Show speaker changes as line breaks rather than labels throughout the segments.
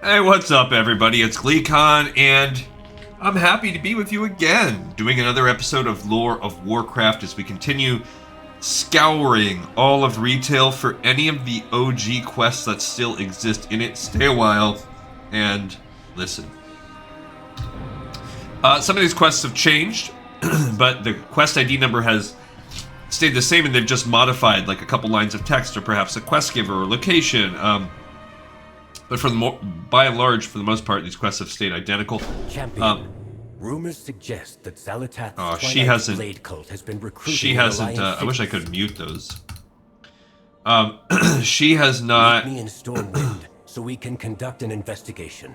Hey, what's up, everybody? It's GleeCon, and I'm happy to be with you again, doing another episode of Lore of Warcraft as we continue scouring all of retail for any of the OG quests that still exist in it. Stay a while and listen. Some of these quests have changed, but the quest ID number has stayed the same, and they've just modified like a couple lines of text or perhaps a quest giver or location. But by and large, for the most part, these quests have stayed identical.
Champion, rumors suggest that Xal'atath's
Twilight
Blade cult has been recruiting.
She hasn't. I wish I could mute those. She has not.
Meet me in Stormwind so we can conduct an investigation.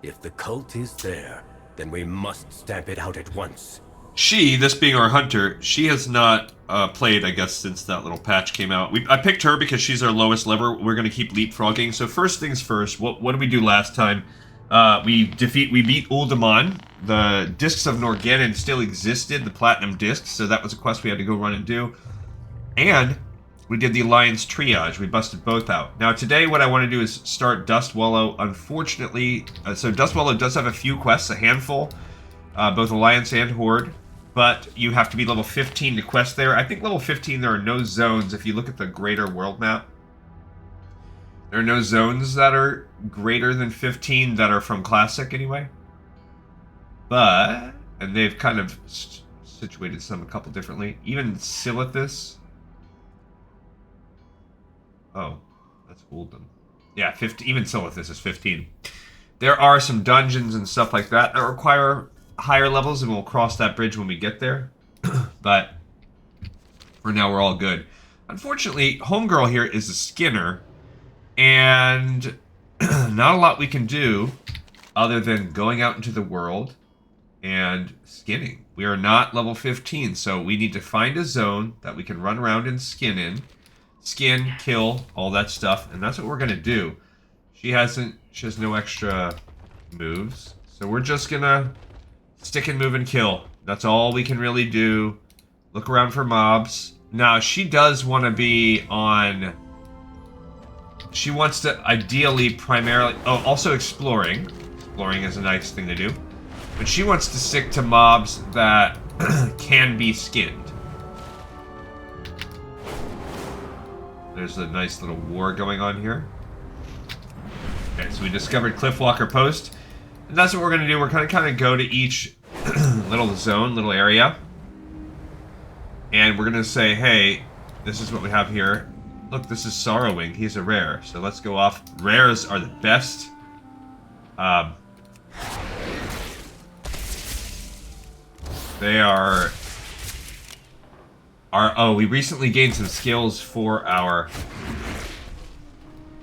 If the cult is there, then we must stamp it out at once.
She, this being our hunter, she has not played, I guess, since that little patch came out. I picked her because she's our lowest level. We're going to keep leapfrogging. So first things first, what did we do last time? We beat Uldaman. The Discs of Norgannon still existed, the Platinum Discs, so that was a quest we had to go run and do. And we did the Alliance Triage. We busted both out. Now today what I want to do is start Dustwallow. Unfortunately, so Dustwallow does have a few quests, a handful, both Alliance and Horde. But you have to be level 15 to quest there. I think level 15 there are no zones if you look at the greater world map. There are no zones that are greater than 15 that are from Classic anyway. But, and they've kind of situated some a couple differently. Even Silithus. Oh, that's Uldum. Yeah, 15, even Silithus is 15. There are some dungeons and stuff like that that require higher levels, and we'll cross that bridge when we get there. But for now, we're all good. Unfortunately, Homegirl here is a skinner, and not a lot we can do other than going out into the world and skinning. We are not level 15, so we need to find a zone that we can run around and skin in. Skin, kill, all that stuff, and that's what we're going to do. She has no extra moves, so we're just going to stick and move and kill. That's all we can really do. Look around for mobs. Now, she does want to be on... She wants to ideally primarily... Oh, also exploring. Exploring is a nice thing to do. But she wants to stick to mobs that can be skinned. There's a nice little war going on here. Okay, so we discovered Cliffwalker Post. And that's what we're going to do. We're going to kind of go to each little zone, little area. And we're going to say, hey, this is what we have here. Look, this is Sorrowing. He's a rare. So let's go off. Rares are the best. They are... Oh, we recently gained some skills for our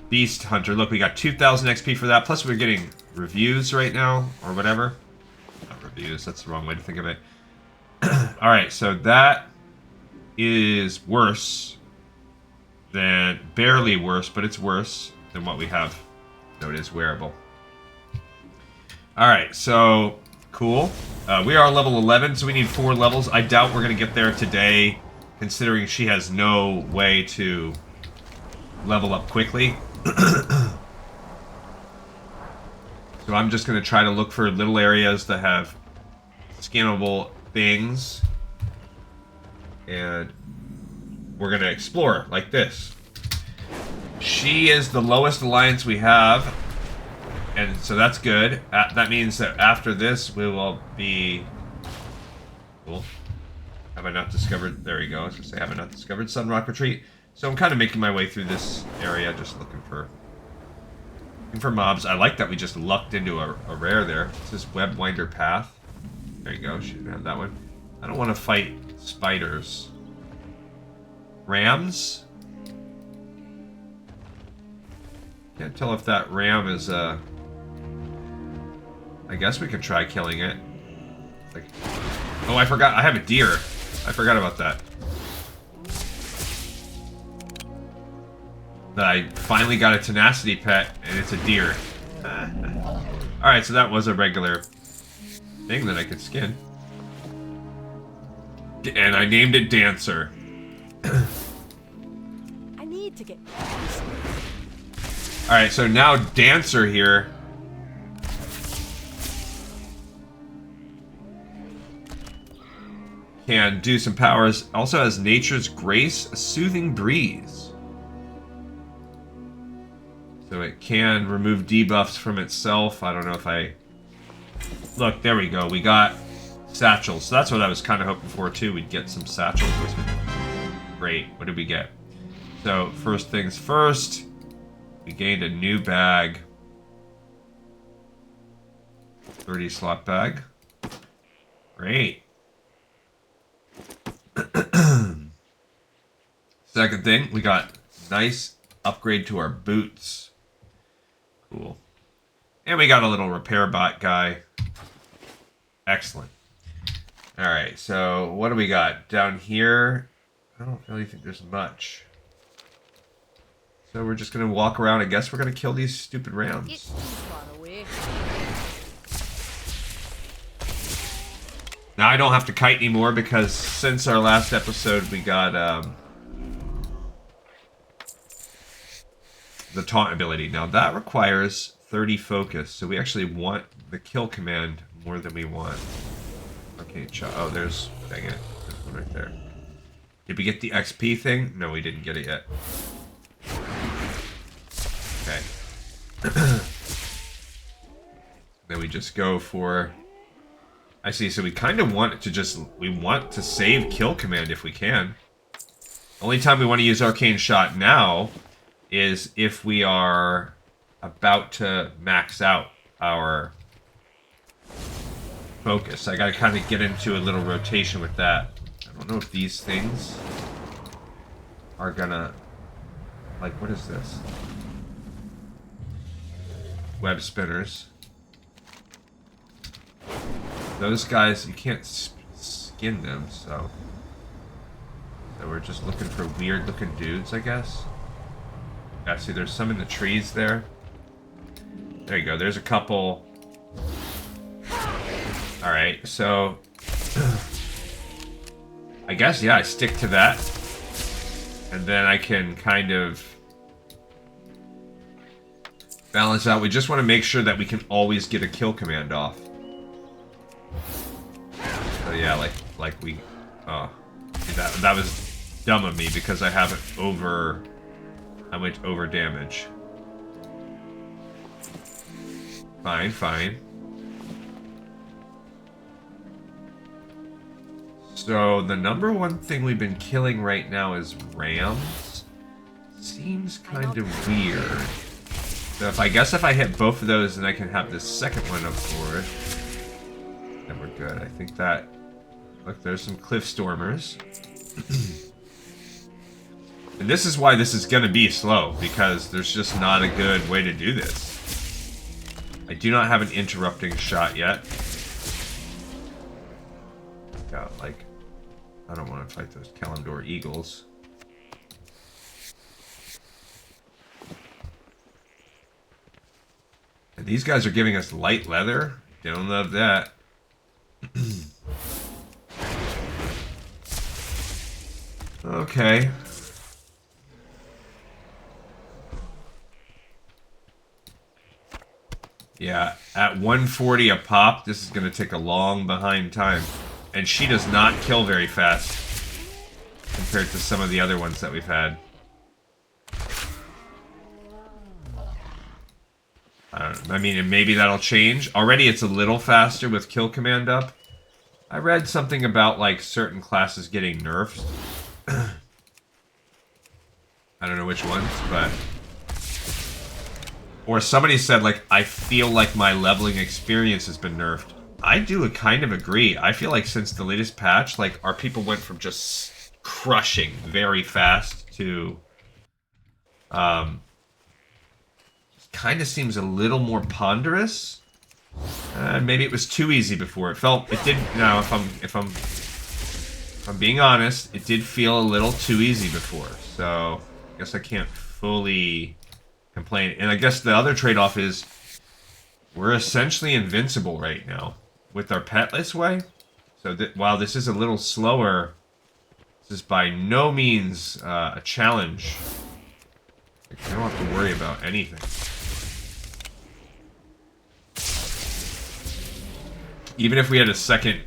Beast Hunter. Look, we got 2,000 XP for that. Plus we're getting reviews right now, or whatever. Not reviews, that's the wrong way to think of it. Alright, so that is worse than... barely worse, but it's worse than what we have. So it is wearable. Alright, so... cool. We are level 11, so we need 4 levels. I doubt we're going to get there today, considering she has no way to level up quickly. So I'm just going to try to look for little areas that have skinnable things. And we're going to explore like this. She is the lowest alliance we have. And so that's good. That means that after this we will be... Cool. Have I not discovered... There you go. I was going to say, have I not discovered Sunrock Retreat? So I'm kind of making my way through this area, just looking for mobs. I like that we just lucked into a rare there. It says Webwinder Path. There you go. Shouldn't have that one. I don't want to fight spiders. Rams? Can't tell if that ram is I guess we could try killing it. Like, oh, I forgot. I have a deer. I forgot about that. I finally got a tenacity pet, and it's a deer. Alright, so that was a regular thing that I could skin. And I named it Dancer.
I need to get...
Alright, so now Dancer here can do some powers. Also has Nature's Grace, a soothing breeze. So it can remove debuffs from itself. I don't know if I... Look, there we go. We got satchels. So that's what I was kind of hoping for, too. We'd get some satchels. Great. What did we get? So, first things first. We gained a new bag. 30 slot bag. Great. Second thing, we got nice upgrade to our boots. Cool. And we got a little repair bot guy. Excellent. Alright, so what do we got? Down here, I don't really think there's much. So we're just going to walk around. I guess we're going to kill these stupid rounds.
It's too far away.
Now I don't have to kite anymore because since our last episode we got the taunt ability. Now that requires 30 focus, so we actually want the kill command more than we want. Okay, oh, there's... Dang it. There's one right there. Did we get the XP thing? No, we didn't get it yet. Okay. Then we just go for... I see, so we kind of want to just... We want to save kill command if we can. Only time we want to use Arcane Shot now is if we are about to max out our focus. I gotta kind of get into a little rotation with that. I don't know if these things are gonna... Like, what is this? Web spinners. Those guys, you can't skin them, so... So we're just looking for weird-looking dudes, I guess. Yeah, see, there's some in the trees there. There you go, there's a couple. Alright, so... I guess, yeah, I stick to that. And then I can kind of... balance out. We just want to make sure that we can always get a kill command off. So yeah, like we... Oh, that was dumb of me because I have it over... I went over damage. Fine, fine. So the number one thing we've been killing right now is rams. Seems kind of weird. So if I guess if I hit both of those, then I can have this second one up forward. Then we're good. I think that... Look, there's some cliff stormers. And this is why this is going to be slow, because there's just not a good way to do this. I do not have an interrupting shot yet. Got, like... I don't want to fight those Kalimdor eagles. And these guys are giving us light leather. Don't love that. Okay. Yeah, at 140 a pop, this is going to take a long behind time. And she does not kill very fast compared to some of the other ones that we've had. I don't know. I mean, maybe that'll change. Already it's a little faster with kill command up. I read something about, like, certain classes getting nerfed. I don't know which ones, but... Or somebody said, like, I feel like my leveling experience has been nerfed. I do kind of agree. I feel like since the latest patch, like, our people went from just crushing very fast to... kind of seems a little more ponderous. Maybe it was too easy before. It did. No, if I'm being honest, it did feel a little too easy before. So I guess I can't fully complain. And I guess the other trade-off is we're essentially invincible right now with our petless way. So while this is a little slower, this is by no means a challenge. Like, I don't have to worry about anything. Even if we had a second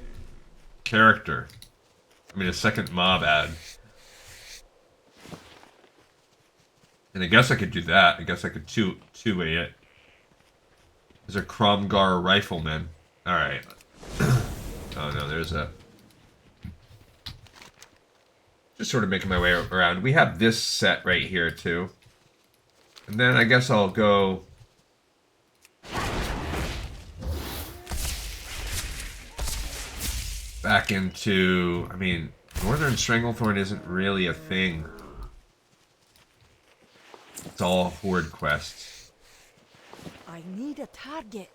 character, I mean, a second mob ad. And I guess I could do that. I guess I could two-way it. There's a Kromgar rifleman. Alright. Oh no, there's a... Just sort of making my way around. We have this set right here, too. And then I guess I'll go... back into... I mean, Northern Stranglethorn isn't really a thing. It's all Horde quests.
I need a target.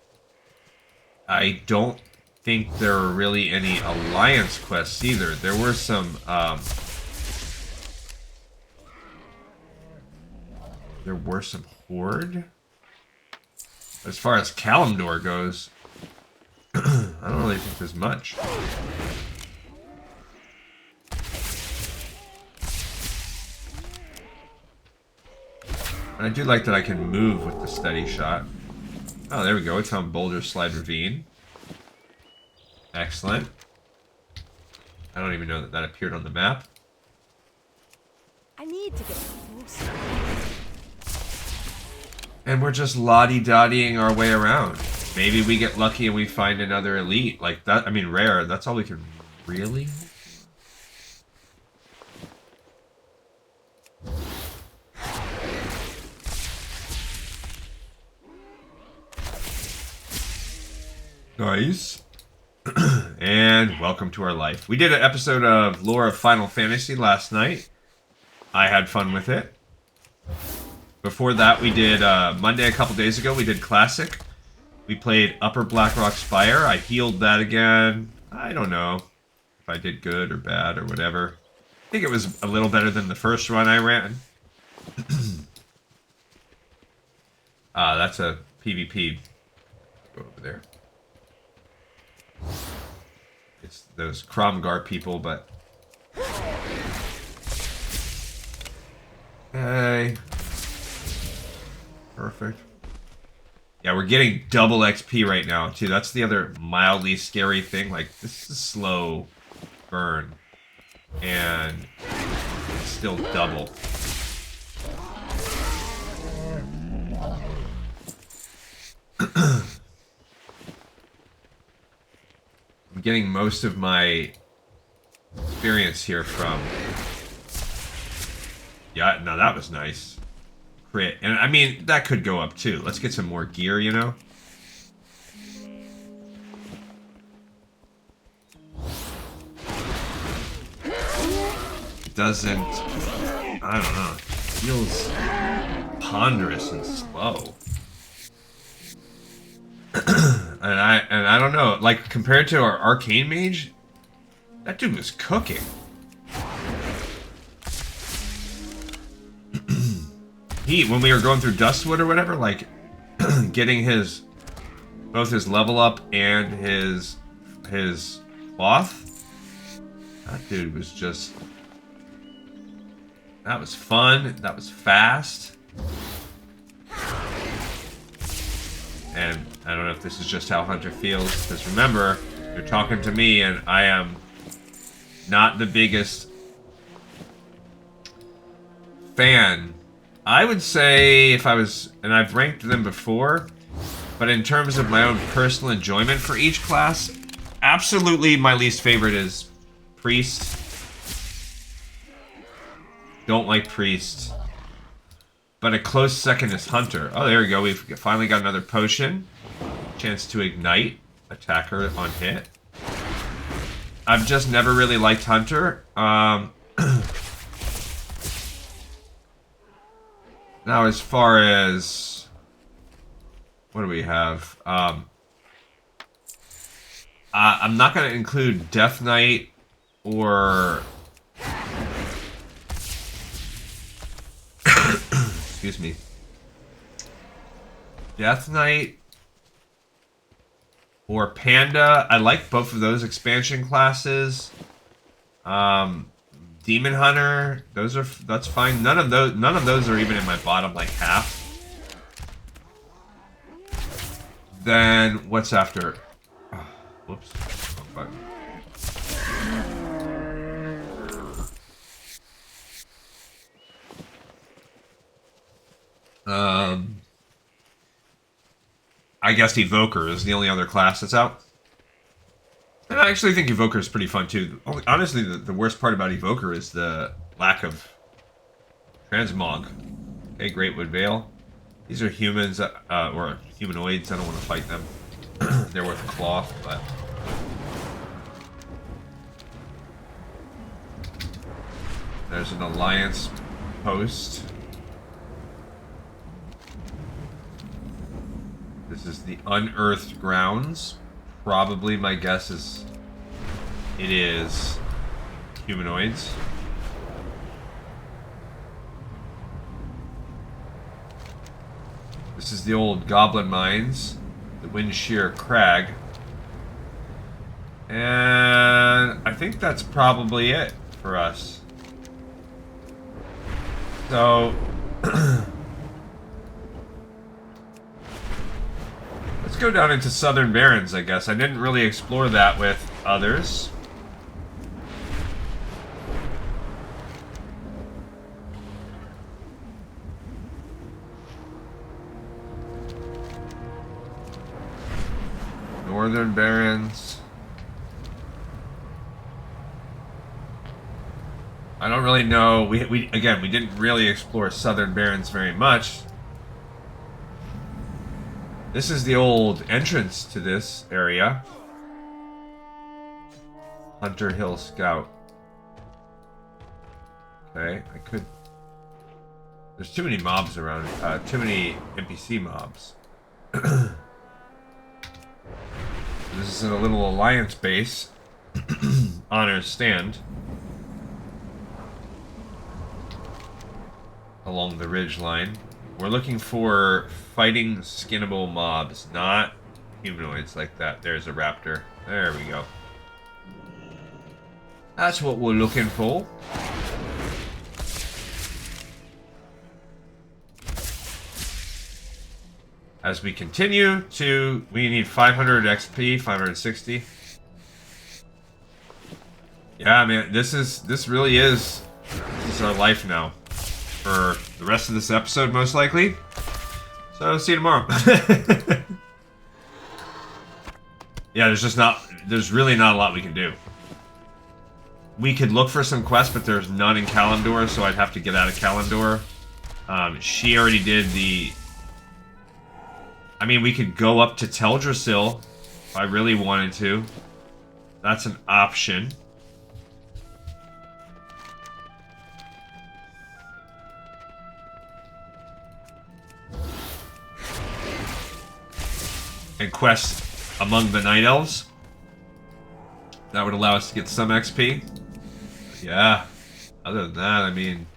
I don't think there are really any Alliance quests either. There were some, there were some Horde? As far as Kalimdor goes, I don't really think there's much. And I do like that I can move with the steady shot. Oh, there we go. It's on Boulder Slide Ravine. Excellent. I don't even know that that appeared on the map.
I need to get closer.
And we're just lottie-dottieing our way around. Maybe we get lucky and we find another elite. Like that, I mean, rare. That's all we can really... Nice. And welcome to our life. We did an episode of Lore of Final Fantasy last night. I had fun with it. Before that, we did Monday a couple days ago. We did Classic. We played Upper Blackrock Spire. I healed that again. I don't know if I did good or bad or whatever. I think it was a little better than the first run I ran. That's a PvP. Go over there. It's those Kromgar people, but... Hey. Perfect. Yeah, we're getting double XP right now, too. That's the other mildly scary thing. Like, this is a slow burn. And it's still double. I'm getting most of my experience here from... Yeah, no, that was nice. Crit. And, I mean, that could go up, too. Let's get some more gear, you know? It doesn't... I don't know. It feels ponderous and slow. And I don't know, like compared to our arcane mage, that dude was cooking. When we were going through Dustwood or whatever, like getting both his level up and his cloth, that dude was just, that was fun, that was fast. And I don't know if this is just how Hunter feels, because remember, you're talking to me and I am not the biggest fan. I would say if I was, and I've ranked them before, but in terms of my own personal enjoyment for each class, absolutely my least favorite is Priest. Don't like Priest. But a close second is Hunter. Oh, there we go. We've finally got another potion. Chance to ignite. Attacker on hit. I've just never really liked Hunter. Now, as far as... What do we have? I'm not going to include Death Knight or... Excuse me. Death Knight or Panda. I like both of those expansion classes. Demon Hunter. That's fine. None of those are even in my bottom like half. Then what's after? Oh, whoops. Wrong button. I guess Evoker is the only other class that's out. And I actually think Evoker is pretty fun too. Honestly, the worst part about Evoker is the lack of transmog. Okay, Greatwood Vale. These are humans, or humanoids. I don't want to fight them. They're with cloth, but... There's an alliance post. This is the unearthed grounds. Probably, my guess is it is humanoids. This is the old goblin mines, the Windshear Crag. And I think that's probably it for us. So, let's go down into Southern Barrens, I guess. I didn't really explore that with others. Northern Barrens. I don't really know. We didn't really explore Southern Barrens very much. This is the old entrance to this area. Hunter Hill Scout. Okay, I could... There's too many mobs around. Too many NPC mobs. This is a little alliance base. Honor stand. Along the ridge line. We're looking for fighting skinnable mobs, not humanoids like that. There's a raptor. There we go. That's what we're looking for. As we continue to... We need 500 XP, 560. Yeah, man, this really is... This is our life now. For the rest of this episode, most likely. So, see you tomorrow. Yeah, there's really not a lot we can do. We could look for some quests, but there's none in Kalimdor, so I'd have to get out of Kalimdor. She already did the... I mean, we could go up to Teldrassil if I really wanted to. That's an option. And quest among the Night Elves. That would allow us to get some XP. Yeah. Other than that, I mean...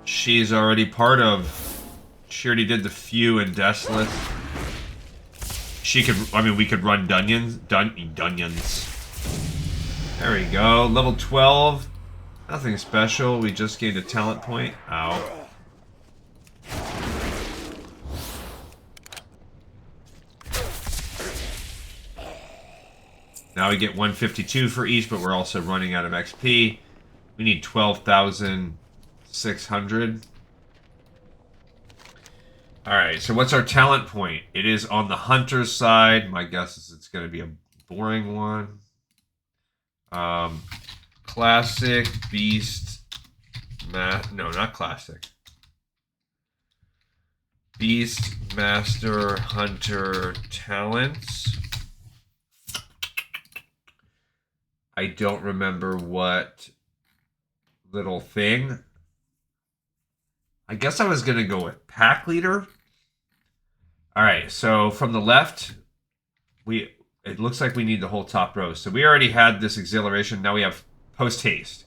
She's already part of... She already did the Few and Desolate. She could... I mean, we could run Dungeons. Dungeons. There we go. Level 12. Nothing special. We just gained a talent point. Ow. Now we get 152 for each, but we're also running out of XP. We need 12,600. Alright, so what's our talent point? It is on the hunter's side. My guess is it's going to be a boring one. Classic, beast, no, not classic. Beast, master, hunter, talents. I don't remember what little thing. I guess I was going to go with pack leader. All right, so from the left, it looks like we need the whole top row. So we already had this exhilaration. Now we have post haste.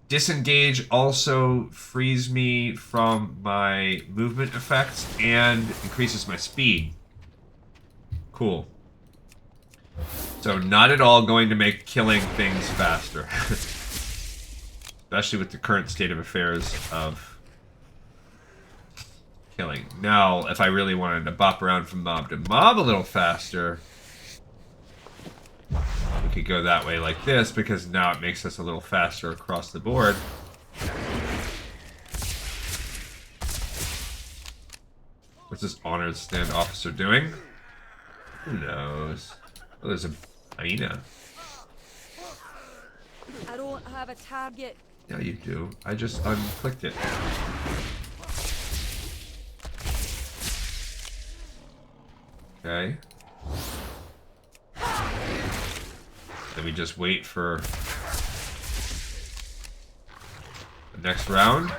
Disengage also frees me from my movement effects and increases my speed. Cool. So not at all going to make killing things faster. Especially with the current state of affairs of killing. Now, if I really wanted to bop around from mob to mob a little faster, we could go that way like this, because now it makes us a little faster across the board. What's this honored stand officer doing? Who knows? Oh, there's a hyena.
I don't have a target.
Yeah, you do. I just unclicked it. Okay. Then we just wait for the next round.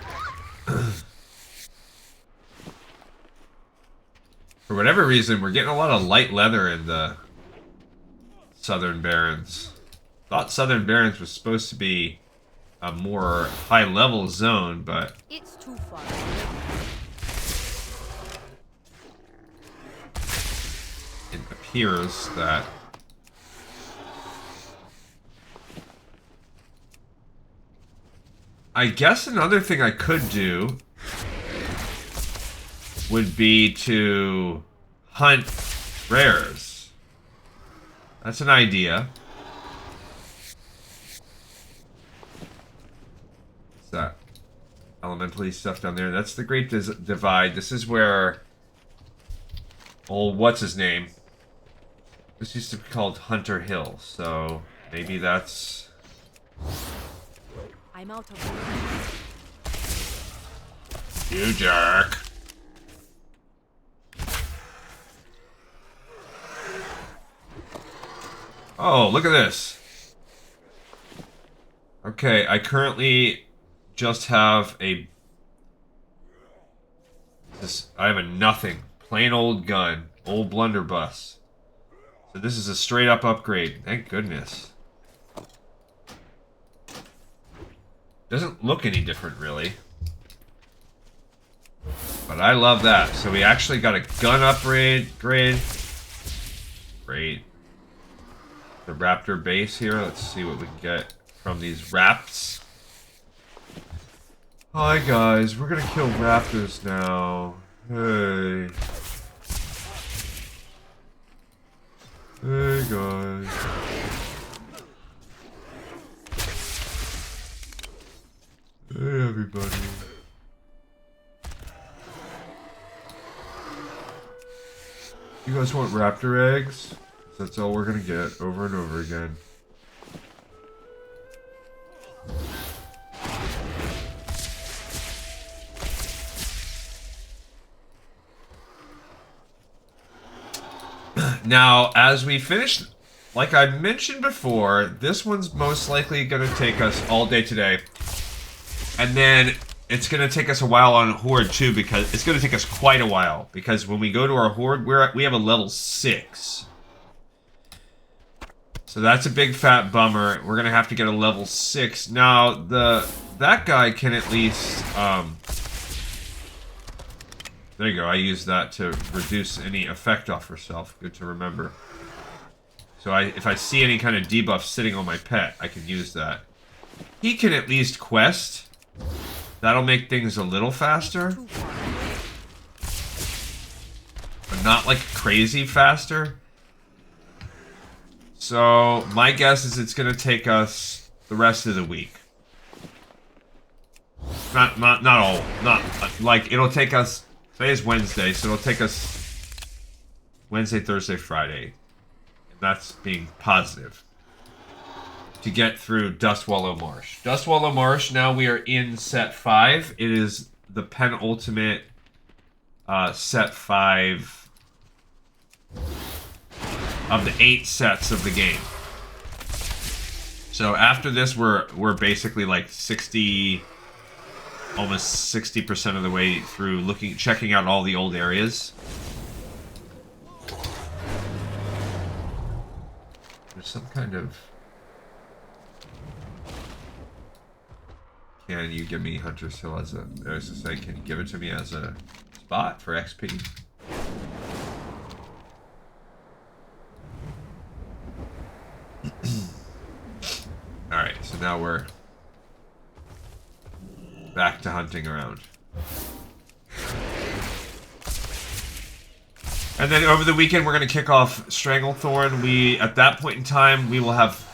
For whatever reason, we're getting a lot of light leather in the Southern Barrens. Thought Southern Barrens was supposed to be a more high-level zone, but
It's too far.
it appears that I guess another thing I could do would be to hunt rares. That's an idea. What's that? Elementally stuff down there. That's the Great Divide. This is where old what's his name? This used to be called Hunter Hill, so maybe that's.
I'm out of room.
You jerk. Oh, look at this. Okay, I currently just have a... I have a nothing. Plain old gun. Old blunderbuss. So this is a straight up upgrade. Thank goodness. Doesn't look any different, really. But I love that. So we actually got a gun upgrade. Great. The raptor base here. Let's see what we can get from these raps. Hi guys, we're gonna kill raptors now. Hey. Hey guys. Hey everybody. You guys want raptor eggs? That's all we're gonna get over and over again. Now, as we finish, like I mentioned before, this one's most likely gonna take us all day today. And then it's gonna take us a while on Horde too, because it's gonna take us quite a while. Because when we go to our Horde, we have a level 6. So that's a big fat bummer. We're gonna have to get a level 6. Now that guy can at least there you go, I use that to reduce any effect off herself. Good to remember. So if I see any kind of debuff sitting on my pet, I can use that. He can at least quest. That'll make things a little faster. But not like crazy faster. So my guess is it's gonna take us the rest of the week. Not all. Not like it'll take us. Today is Wednesday, so it'll take us Wednesday, Thursday, Friday. And that's being positive. To get through Dustwallow Marsh. Dustwallow Marsh, now we are in set 5. It is the penultimate set 5 of the 8 sets of the game. So after this, we're basically like 60... almost 60% of the way through checking out all the old areas. There's some kind of... Can you give me Hunter's Hill as a... I was to say, can you give it to me as a spot for XP? Alright, so now we're back to hunting around. And then over the weekend, we're going to kick off Stranglethorn. At that point in time, we will have...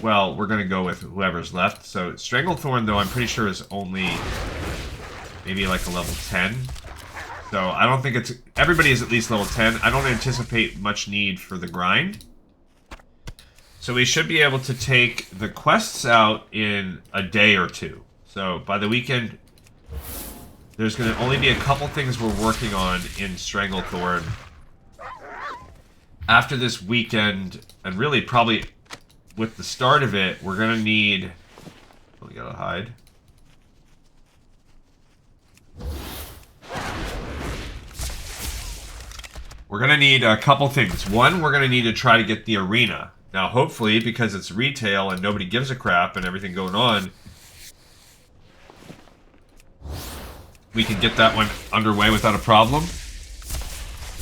Well, we're going to go with whoever's left. So Stranglethorn, though, I'm pretty sure is only maybe like a level 10. So I don't think it's... Everybody is at least level 10. I don't anticipate much need for the grind. So we should be able to take the quests out in a day or two. So by the weekend, there's going to only be a couple things we're working on in Stranglethorn. After this weekend, and really probably with the start of it, we're going to need... Oh, we gotta hide. We're going to need a couple things. One, we're going to need to try to get the arena. Now, hopefully, because it's retail and nobody gives a crap and everything going on, we can get that one underway without a problem.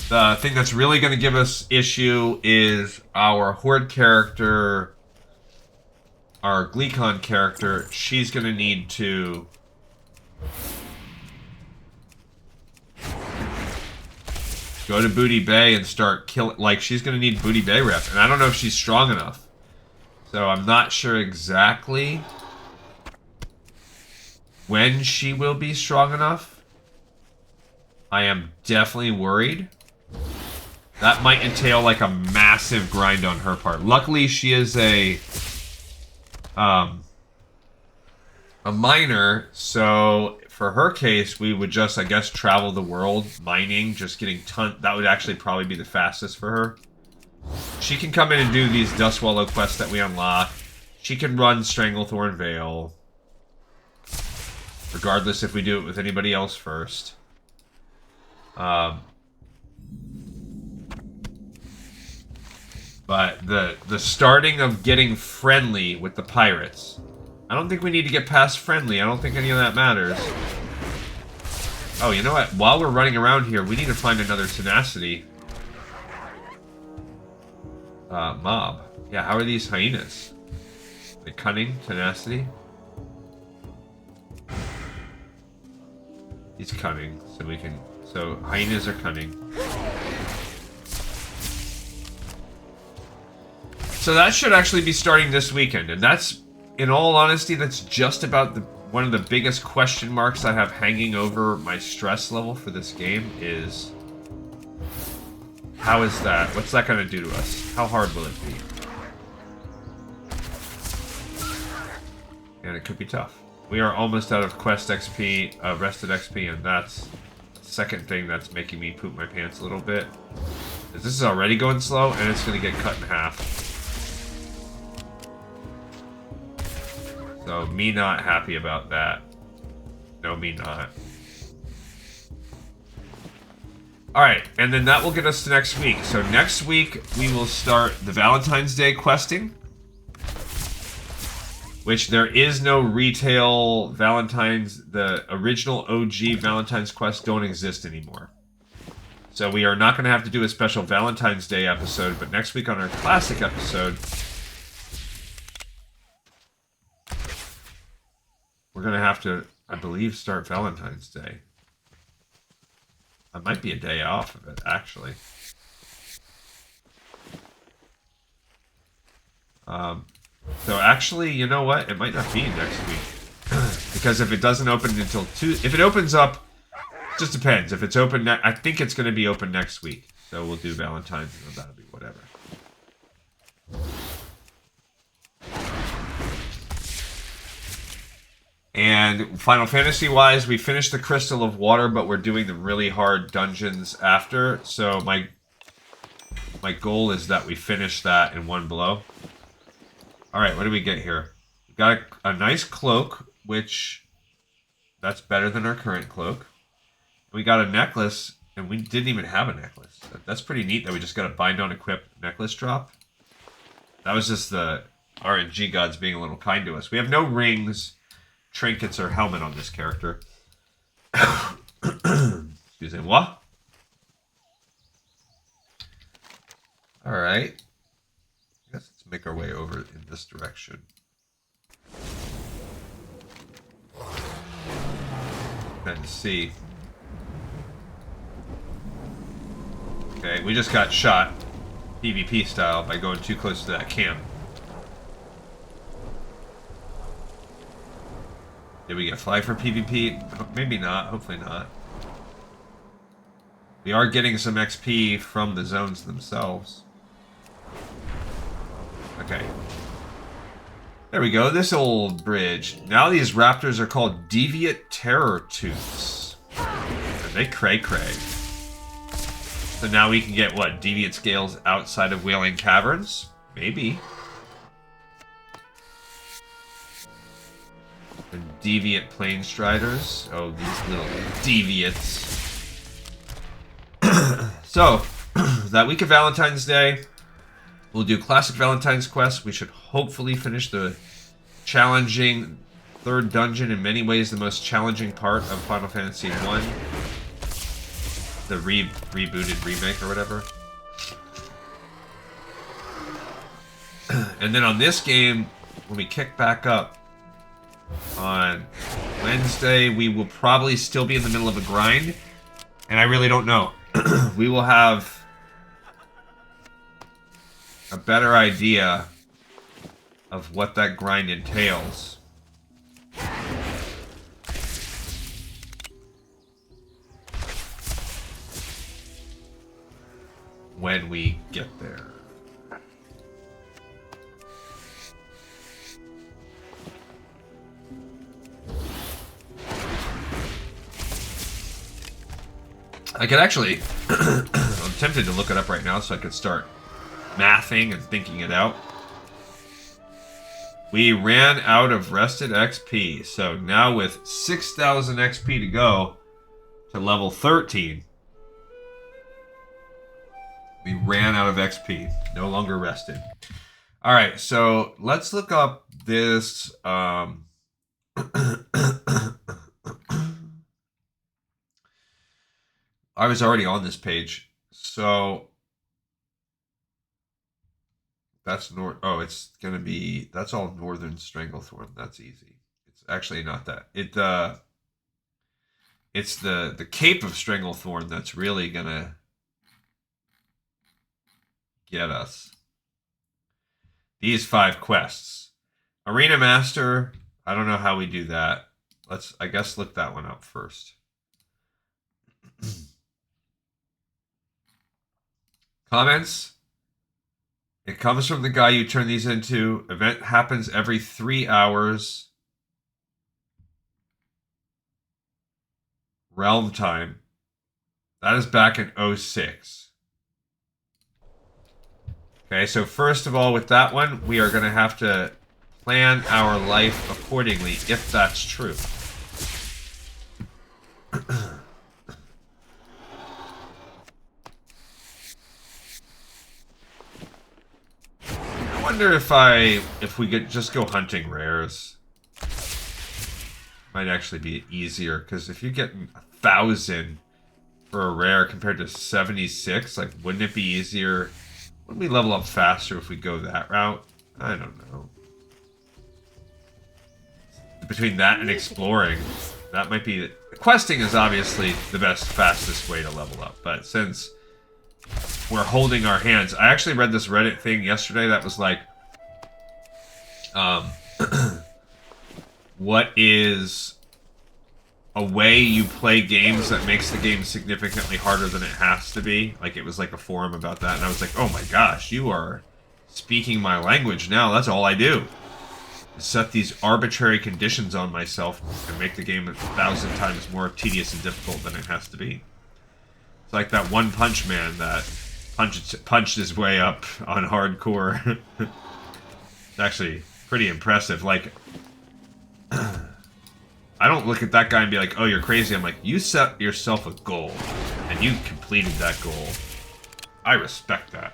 The thing that's really going to give us issue is our Horde character, our Gleekon character. She's going to need to... go to Booty Bay and start killing... Like, she's going to need Booty Bay rep. And I don't know if she's strong enough. So I'm not sure exactly when she will be strong enough. I am definitely worried. That might entail, like, a massive grind on her part. Luckily, she is a miner, so... For her case, we would just, I guess, travel the world mining, just getting that would actually probably be the fastest for her. She can come in and do these Dustwallow quests that we unlock. She can run Stranglethorn Vale. Regardless if we do it with anybody else first. But the starting of getting friendly with the pirates... I don't think we need to get past friendly. I don't think any of that matters. Oh, you know what? While we're running around here, we need to find another tenacity mob. Yeah, how are these hyenas? The cunning, tenacity? He's cunning, so we can... So, hyenas are cunning. So that should actually be starting this weekend, and that's... In all honesty, that's just about one of the biggest question marks I have hanging over my stress level for this game is... How is that? What's that going to do to us? How hard will it be? And it could be tough. We are almost out of quest XP, rested XP, and that's the second thing that's making me poop my pants a little bit. This is already going slow, and it's going to get cut in half. So, me not happy about that. No, me not. Alright, and then that will get us to next week. So next week, we will start the Valentine's Day questing. Which there is no retail Valentine's... The original OG Valentine's quests don't exist anymore. So we are not going to have to do a special Valentine's Day episode, but next week on our classic episode... We're going to have to, I believe, start Valentine's Day. I might be a day off of it, actually. So actually, you know what? It might not be next week. Because if it doesn't open until if it opens up, it just depends. If it's open, I think it's going to be open next week. So we'll do Valentine's and that'll be whatever. And Final Fantasy-wise, we finished the Crystal of Water, but we're doing the really hard dungeons after. So my goal is that we finish that in one blow. Alright, what do we get here? We got a nice cloak, which... That's better than our current cloak. We got a necklace, and we didn't even have a necklace. That's pretty neat that we just got a bind on equip necklace drop. That was just the RNG gods being a little kind to us. We have no rings... trinkets or helmet on this character. Excuse me, what? Alright. I guess let's make our way over in this direction. And see. Okay, we just got shot PvP style by going too close to that camp. Did we get flag for PvP? Maybe not. Hopefully not. We are getting some XP from the zones themselves. Okay. There we go, this old bridge. Now these raptors are called Deviate Terror Tooths. And they cray-cray. So now we can get, what, Deviate Scales outside of Wailing Caverns? Maybe. And Deviate Plane Striders. Oh, these little deviates. So, that week of Valentine's Day, we'll do Classic Valentine's Quest. We should hopefully finish the challenging third dungeon, in many ways the most challenging part of Final Fantasy 1. The rebooted remake or whatever. And then on this game, when we kick back up on Wednesday, we will probably still be in the middle of a grind. And I really don't know. We will have a better idea of what that grind entails. When we get there. I could actually, I'm tempted to look it up right now so I could start mathing and thinking it out. We ran out of rested XP, so now with 6,000 XP to go to level 13, we ran out of XP, no longer rested. Alright, so let's look up this, I was already on this page, so that's oh, it's gonna be, that's all Northern Stranglethorn. That's easy. It's actually not that. It's the Cape of Stranglethorn that's really gonna get us. These 5 quests. Arena Master, I don't know how we do that. Let's, I guess, look that one up first. Comments? It comes from the guy you turn these into. Event happens every 3 hours. Realm time. That is back in 06. Okay, so first of all, with that one, we are going to have to plan our life accordingly, if that's true. I wonder if we could just go hunting rares. Might actually be easier, because if you get 1,000 for a rare compared to 76, like, wouldn't it be easier? Wouldn't we level up faster if we go that route? I don't know. Between that and exploring, that might be... Questing is obviously the best, fastest way to level up, but since we're holding our hands... I actually read this Reddit thing yesterday that was like... what is a way you play games that makes the game significantly harder than it has to be? Like, it was like a forum about that, and I was like, oh my gosh, you are speaking my language now. That's all I do. Set these arbitrary conditions on myself and make the game 1,000 times more tedious and difficult than it has to be. It's like that One Punch Man that punched his way up on hardcore. It's actually pretty impressive. Like, I don't look at that guy and be like, oh, you're crazy. I'm like, you set yourself a goal and you completed that goal. I respect that.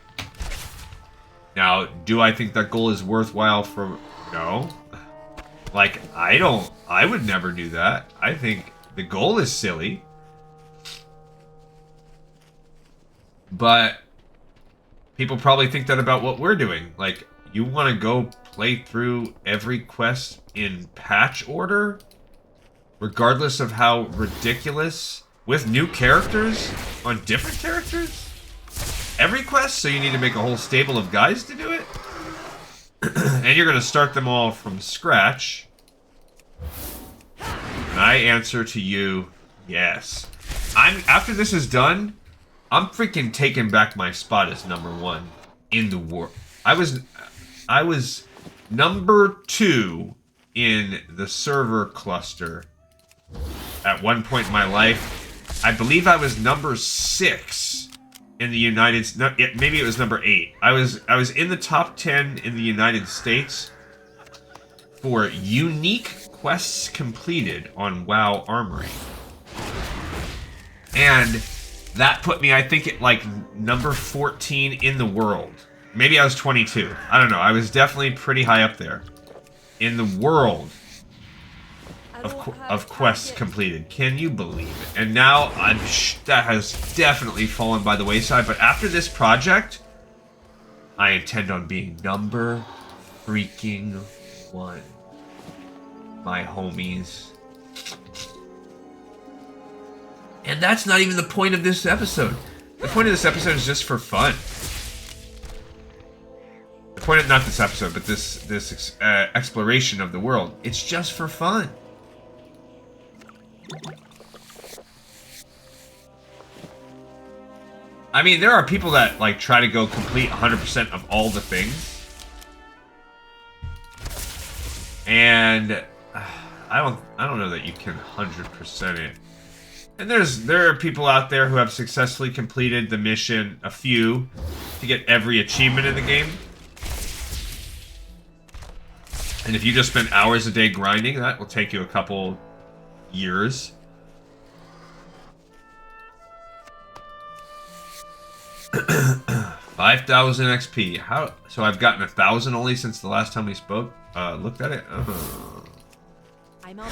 Now, do I think that goal is worthwhile for... No. Like, I would never do that. I think the goal is silly. But people probably think that about what we're doing. Like, you want to go play through every quest in patch order? Regardless of how ridiculous? With new characters? On different characters? Every quest? So you need to make a whole stable of guys to do it? And you're going to start them all from scratch. And I answer to you, yes. After this is done, I'm freaking taking back my spot as #1 in the world. I was number 2 in the server cluster at one point in my life. I believe I was number 6 in the United States. No, maybe it was number 8. I was in the top 10 in the United States for unique quests completed on WoW Armory. And that put me, I think, at like number 14 in the world. Maybe I was 22. I don't know. I was definitely pretty high up there in the world of quests completed. Can you believe it? And now that has definitely fallen by the wayside. But after this project, I intend on being number freaking 1. My homies. And that's not even the point of this episode. The point of this episode is just for fun. The point of, not this episode, but this exploration of the world. It's just for fun. I mean, there are people that like try to go complete 100% of all the things. And I don't know that you can 100% it. And there are people out there who have successfully completed the mission, a few, to get every achievement in the game. And if you just spend hours a day grinding, that will take you a couple years. $5,000 XP. How? So I've gotten 1,000 only since the last time we spoke. Looked at it.
I'm out.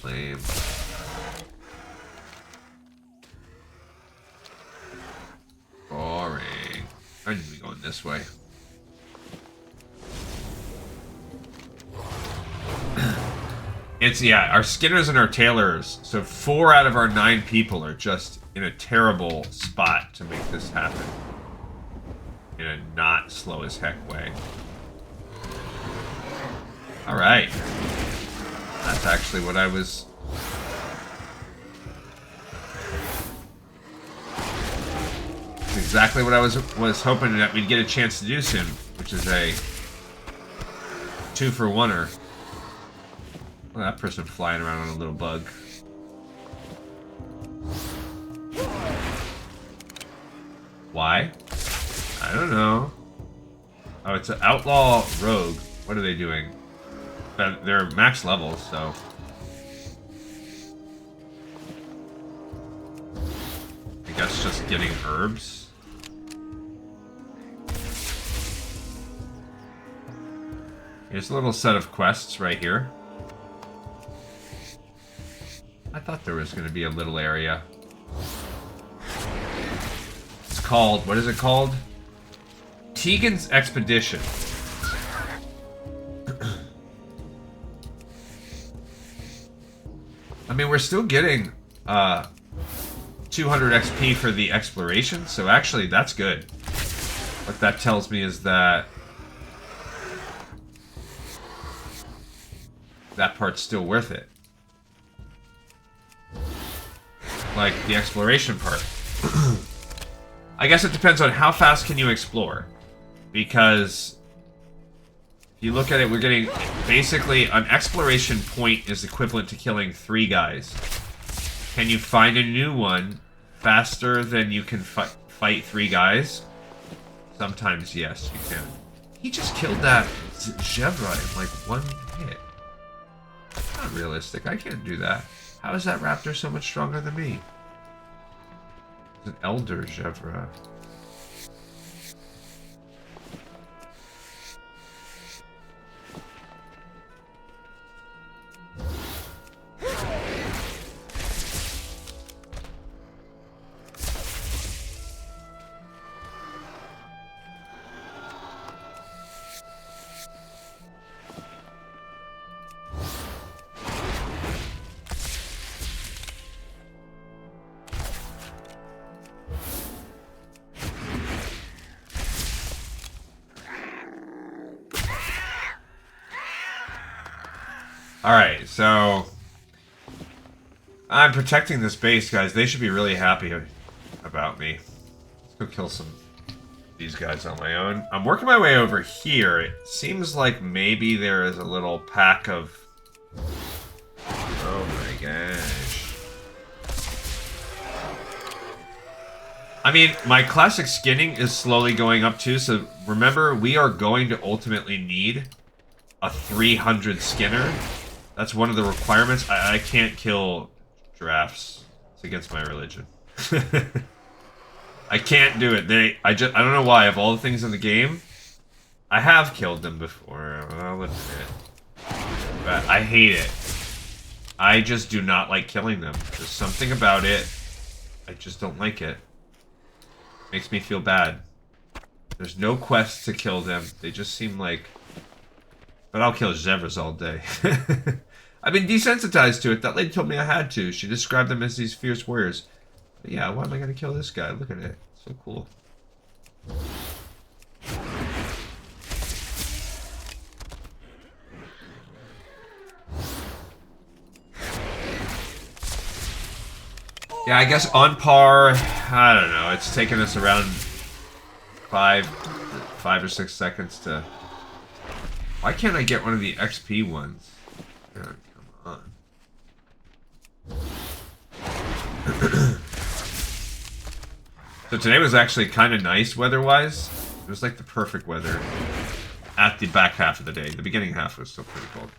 Lame. Boring. I need to be going this way. It's, yeah, our Skinners and our Tailors. So 4 out of our 9 people are just in a terrible spot to make this happen. In a not slow as heck way. Alright. That's actually what I was... That's exactly what I was hoping that we'd get a chance to do soon, which is a 2-for-1-er. Well, that person flying around on a little bug. Why? I don't know. Oh, it's an outlaw rogue. What are they doing? They're max levels, so... I guess just getting herbs. Here's a little set of quests right here. I thought there was going to be a little area. It's called... What is it called? Tegan's Expedition. I mean, we're still getting 200 XP for the exploration, so actually that's good. What that tells me is that that part's still worth it. Like the exploration part. I guess it depends on how fast can you explore. Because if you look at it, we're getting basically an exploration point is equivalent to killing 3 guys. Can you find a new one faster than you can fight 3 guys? Sometimes, yes, you can. He just killed that Zebra in like 1 hit. Not realistic. I can't do that. How is that raptor so much stronger than me? It's an elder Zebra. Alright, so I'm protecting this base, guys. They should be really happy about me. Let's go kill some of these guys on my own. I'm working my way over here. It seems like maybe there is a little pack of... Oh my gosh. I mean, my classic skinning is slowly going up too, so remember, we are going to ultimately need a 300 skinner. That's one of the requirements. I can't kill giraffes. It's against my religion. I can't do it. I don't know why. Of all the things in the game, I have killed them before. I'll admit it. But I hate it. I just do not like killing them. There's something about it. I just don't like it. Makes me feel bad. There's no quest to kill them. They just seem like... But I'll kill zebras all day. I've been desensitized to it. That lady told me I had to. She described them as these fierce warriors. But yeah, why am I going to kill this guy? Look at it. It's so cool. Yeah, I guess on par, I don't know, it's taken us around 5 or 6 seconds to... Why can't I get one of the XP ones? Oh, come on. So today was actually kind of nice weather-wise. It was like the perfect weather at the back half of the day. The beginning half was still pretty cold.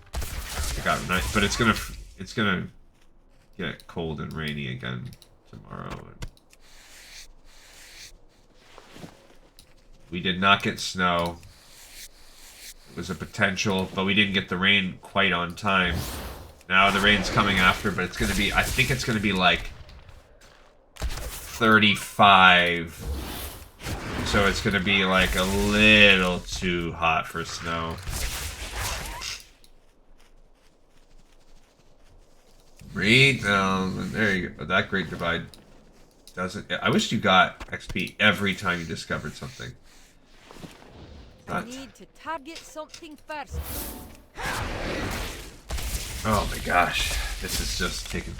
It got nice, but it's gonna get cold and rainy again tomorrow. We did not get snow. It was a potential, but we didn't get the rain quite on time. Now the rain's coming after, but it's gonna be, I think it's gonna be like 35. So it's gonna be like a little too hot for snow. Read down. There you go. That Great Divide doesn't. I wish you got XP every time you discovered something.
I need to target something first.
Oh my gosh, this is just taking.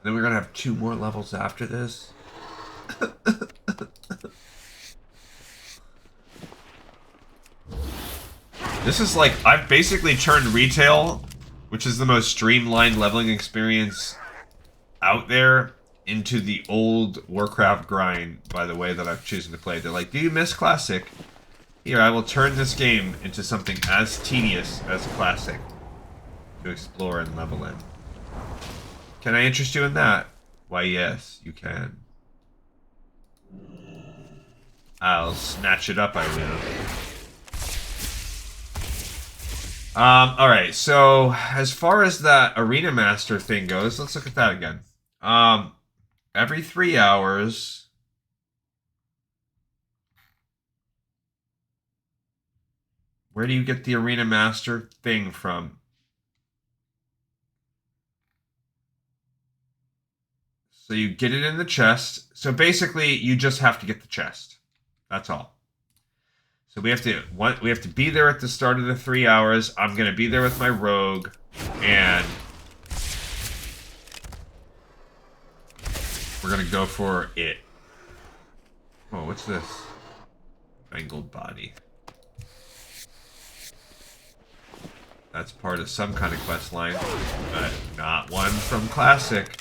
Then we're gonna have 2 more levels after this. This is like, I've basically turned retail, which is the most streamlined leveling experience out there, into the old Warcraft grind by the way that I've chosen to play. They're like, do you miss Classic? Here, I will turn this game into something as tedious as Classic to explore and level in. Can I interest you in that? Why, yes, you can. I'll snatch it up, I will. Alright, so as far as that Arena Master thing goes, let's look at that again. Every 3 hours... Where do you get the Arena Master thing from? So you get it in the chest. So basically, you just have to get the chest. That's all. So we have to be there at the start of the 3 hours. I'm gonna be there with my rogue, and we're gonna go for it. Oh, what's this? Mangled body. That's part of some kind of quest line, but not one from Classic.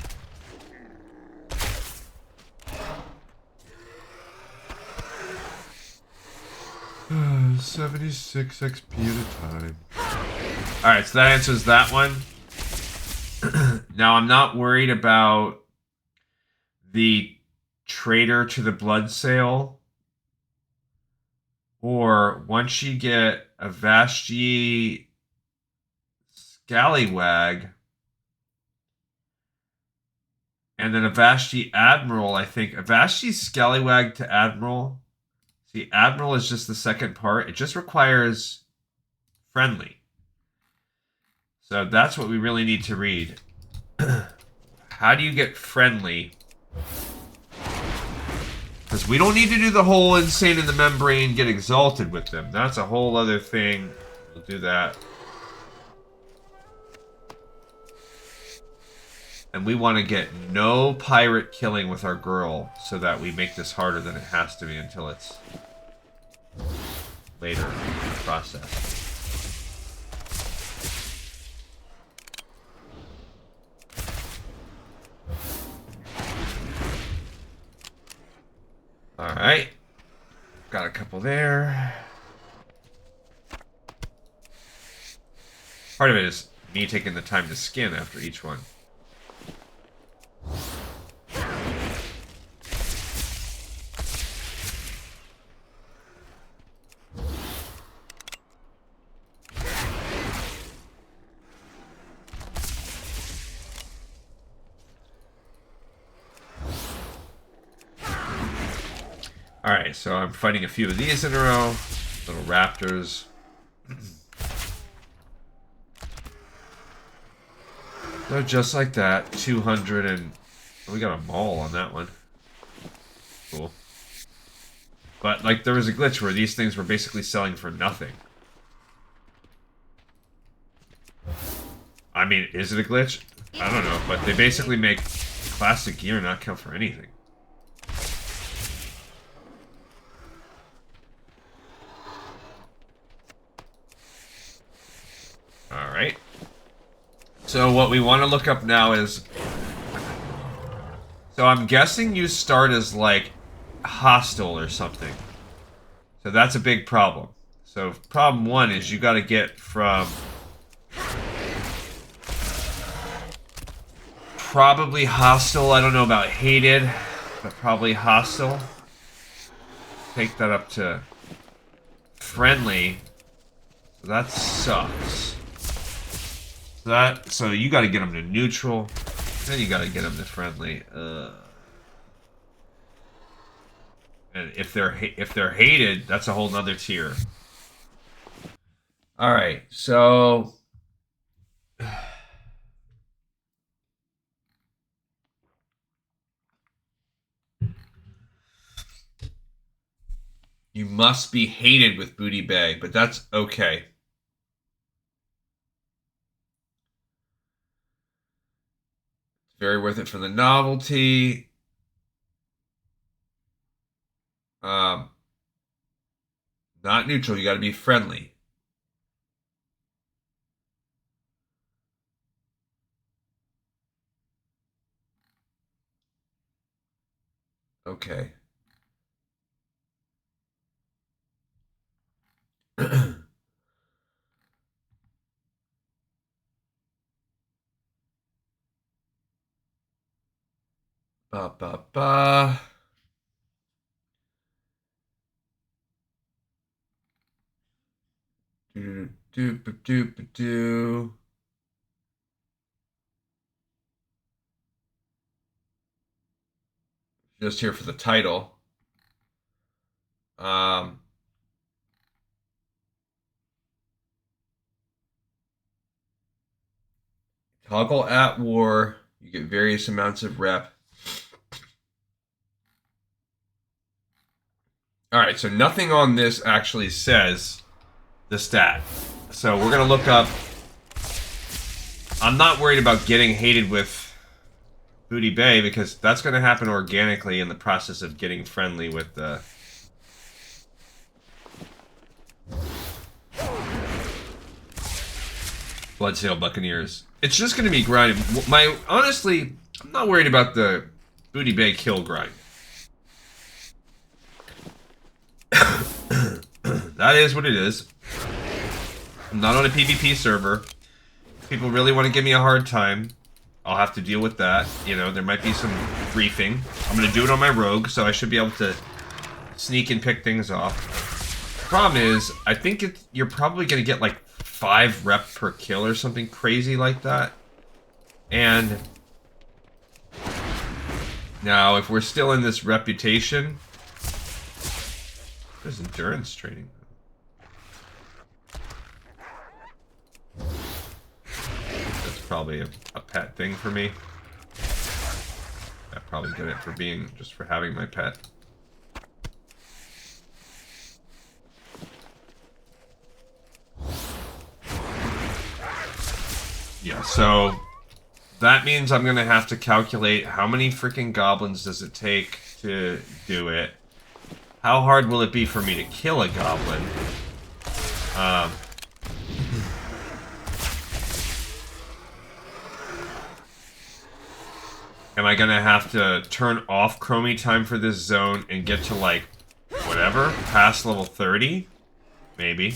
Uh, 76 XP at a time. Alright, so that answers that one. Now, I'm not worried about the Traitor to the Blood Sale, or once you get a Vashti Scallywag, and then a Vashti Admiral, I think. A Vashti Scallywag to Admiral. See, Admiral is just the second part. It just requires friendly. So that's what we really need to read. How do you get friendly? Because we don't need to do the whole insane in the membrane, get exalted with them. That's a whole other thing. We'll do that. And we want to get no pirate killing with our girl so that we make this harder than it has to be until it's later in the process. Alright. Got a couple there. Part of it is me taking the time to skin after each one. Alright, so I'm fighting a few of these in a row. Little raptors. So just like that, 200 and... we got a maul on that one. Cool. But, like, there was a glitch where these things were basically selling for nothing. I mean, is it a glitch? I don't know, but they basically make classic gear not count for anything. Alright. So what we want to look up now is... so I'm guessing you start as, like, hostile or something. So that's a big problem. So problem one is you got to get from... probably hostile. I don't know about hated, but probably hostile. Take that up to friendly. So that sucks. So you got to get them to neutral, then you got to get them to friendly. And if they're hated, that's a whole nother tier. All right, so you must be hated with Booty Bay, but that's okay. Very worth it for the novelty. Not neutral. You got to be friendly. Okay. Ba ba ba. Do do do do do. Just here for the title. Toggle at war. You get various amounts of rep. Alright, so nothing on this actually says the stat. So we're going to look up... I'm not worried about getting hated with Booty Bay because that's going to happen organically in the process of getting friendly with the... Bloodsail Buccaneers. It's just going to be grinding. Honestly, I'm not worried about the Booty Bay kill grind. That is what it is. I'm not on a PvP server. If people really want to give me a hard time, I'll have to deal with that. You know, there might be some briefing. I'm going to do it on my rogue, so I should be able to sneak and pick things off. The problem is, I think you're probably going to get like 5 rep per kill or something crazy like that. And now, if we're still in this reputation... There's endurance training. That's probably a pet thing for me. I probably get it for having my pet. Yeah, so that means I'm going to have to calculate how many freaking goblins does it take to do it. How hard will it be for me to kill a goblin? Am I going to have to turn off chromie time for this zone and get to, like, whatever, past level 30? Maybe.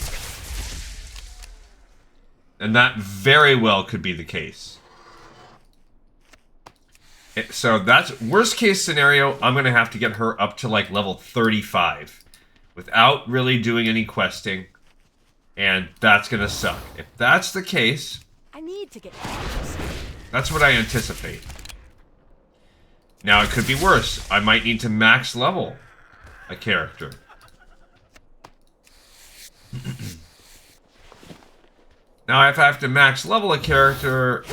And that very well could be the case. So that's worst case scenario. I'm going to have to get her up to like level 35 without really doing any questing. And that's going to suck. If that's the case,
I need to get.
that's what I anticipate. Now it could be worse. I might need to max level a character. Now if I have to max level a character,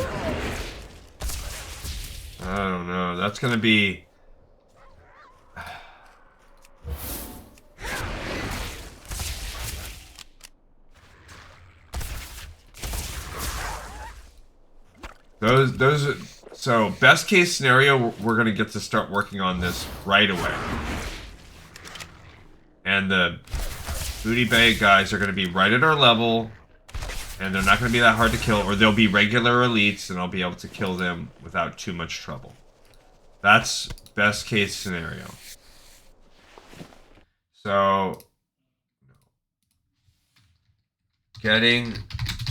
I don't know. That's going to be... So, best case scenario, we're going to get to start working on this right away. And the Booty Bay guys are going to be right at our level. And they're not going to be that hard to kill, or they'll be regular elites, and I'll be able to kill them without too much trouble. That's best case scenario. So, getting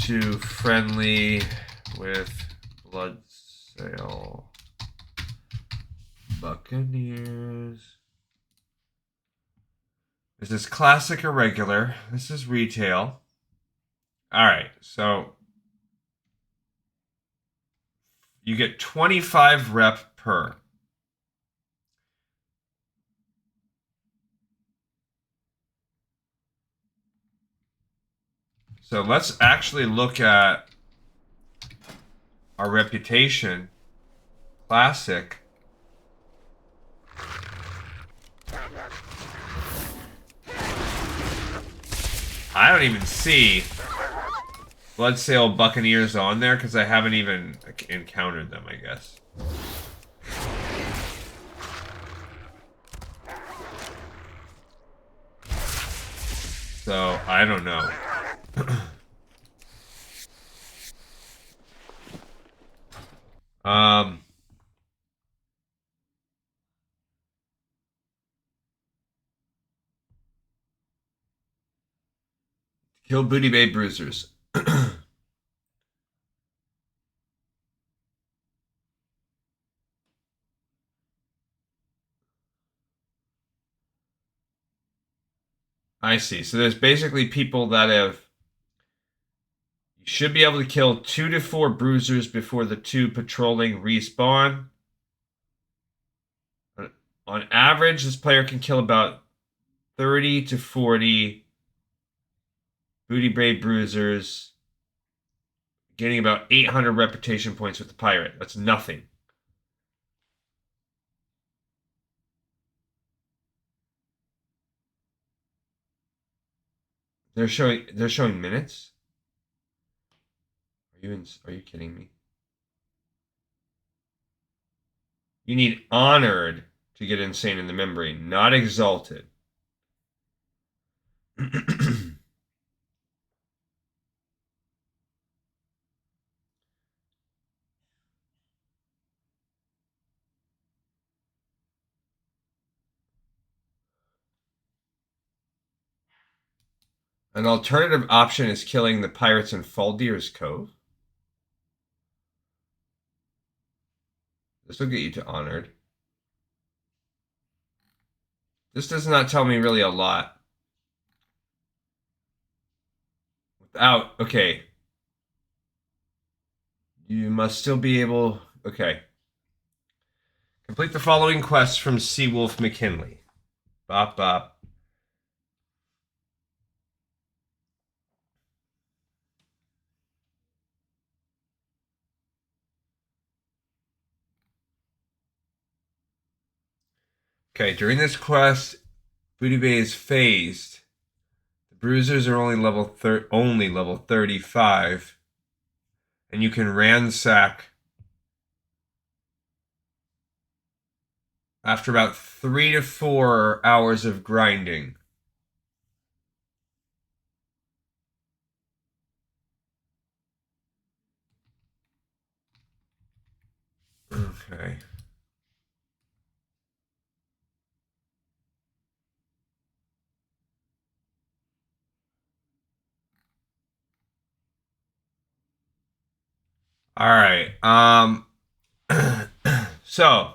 to friendly with Bloodsail Buccaneers. This is classic or regular. This is retail. Alright, so you get 25 rep per. So let's actually look at our reputation. Classic. I don't even see Bloodsail Buccaneers on there because I haven't even encountered them, I guess. So, I don't know. Kill Booty Bay Bruisers. I see. So there's basically people that have... You should be able to kill 2 to 4 bruisers before the 2 patrolling respawn. On average, this player can kill about 30 to 40 Booty Bay Bruisers, getting about 800 reputation points with the pirate. That's nothing. They're showing minutes? Are you kidding me? You need honored to get insane in the membrane, not exalted. An alternative option is killing the pirates in Faldeer's Cove. This will get you to honored. This does not tell me really a lot. Okay. You must still be able... Okay. Complete the following quests from Seawolf McKinley. Bop, bop. Okay, during this quest, Booty Bay is phased. The bruisers are only level 35, and you can ransack after about 3 to 4 hours of grinding. Okay. All right. So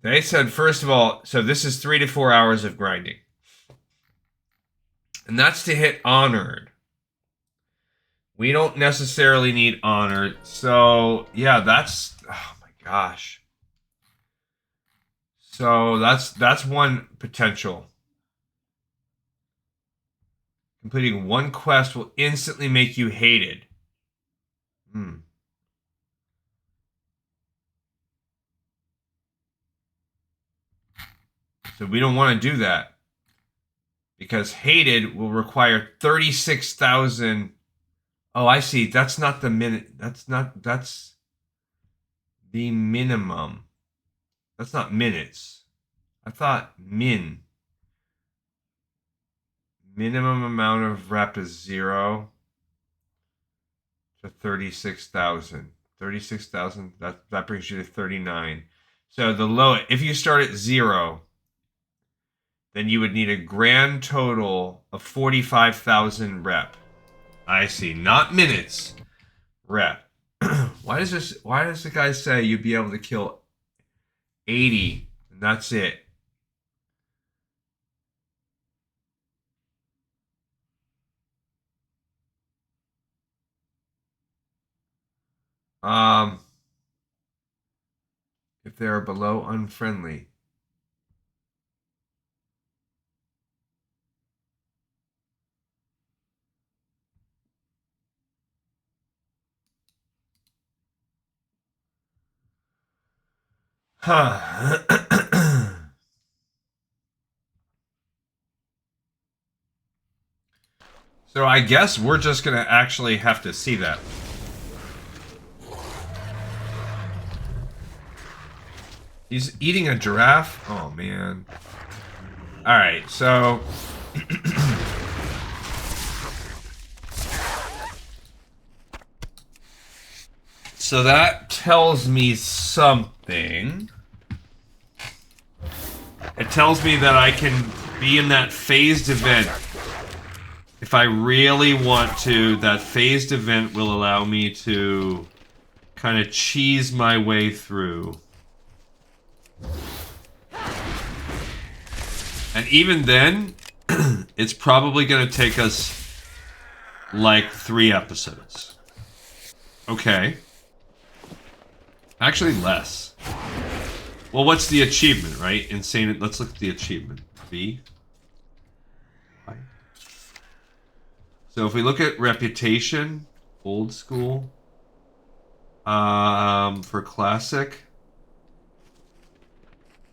they said, first of all, so this is 3 to 4 hours of grinding. And that's to hit honored. We don't necessarily need honored. So, yeah, that's, oh my gosh. So that's one potential. Completing one quest will instantly make you hated. Hmm. So we don't want to do that. Because hated will require 36,000. Oh, I see. That's not the minute. That's the minimum. That's not minutes. I thought minimum amount of rep is 0 to 36,000. 36,000, that brings you to 39. So the low, if you start at 0, then you would need a grand total of 45,000 rep. I see, not minutes, rep. Why does the guy say you'd be able to kill 80 and that's it? If they are below unfriendly. Huh. So I guess we're just gonna actually have to see that. He's eating a giraffe? Oh, man. Alright, so... so that tells me something. It tells me that I can be in that phased event. If I really want to, that phased event will allow me to kind of cheese my way through. And even then, it's probably going to take us like 3 episodes. Okay. Actually, less. Well, what's the achievement, right? Insane. Let's look at the achievement. B. So if we look at reputation, old school, for classic,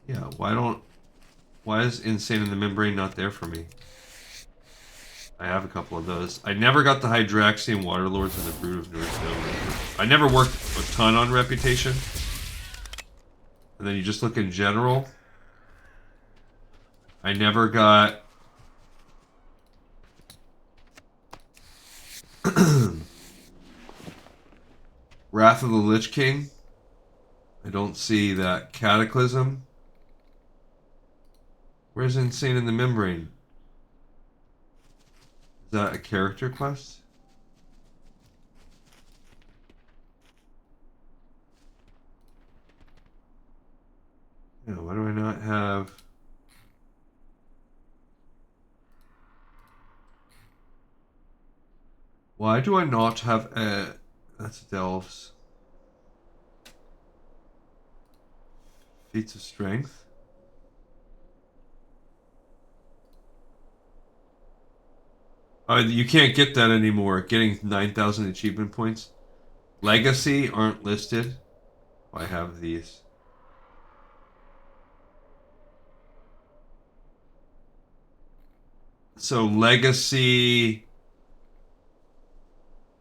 yeah, why is Insane in the Membrane not there for me? I have a couple of those. I never got the Hydraxian Waterlords and the Brood of North. I never worked a ton on reputation. And then you just look in general. I never got... Wrath of the Lich King. I don't see that. Cataclysm. Where's Insane in the Membrane? Is that a character quest? Yeah, why do I not have... Why do I not have a... That's Delves. Feats of Strength. Oh, you can't get that anymore. Getting 9,000 achievement points. Legacy aren't listed. I have these. So legacy,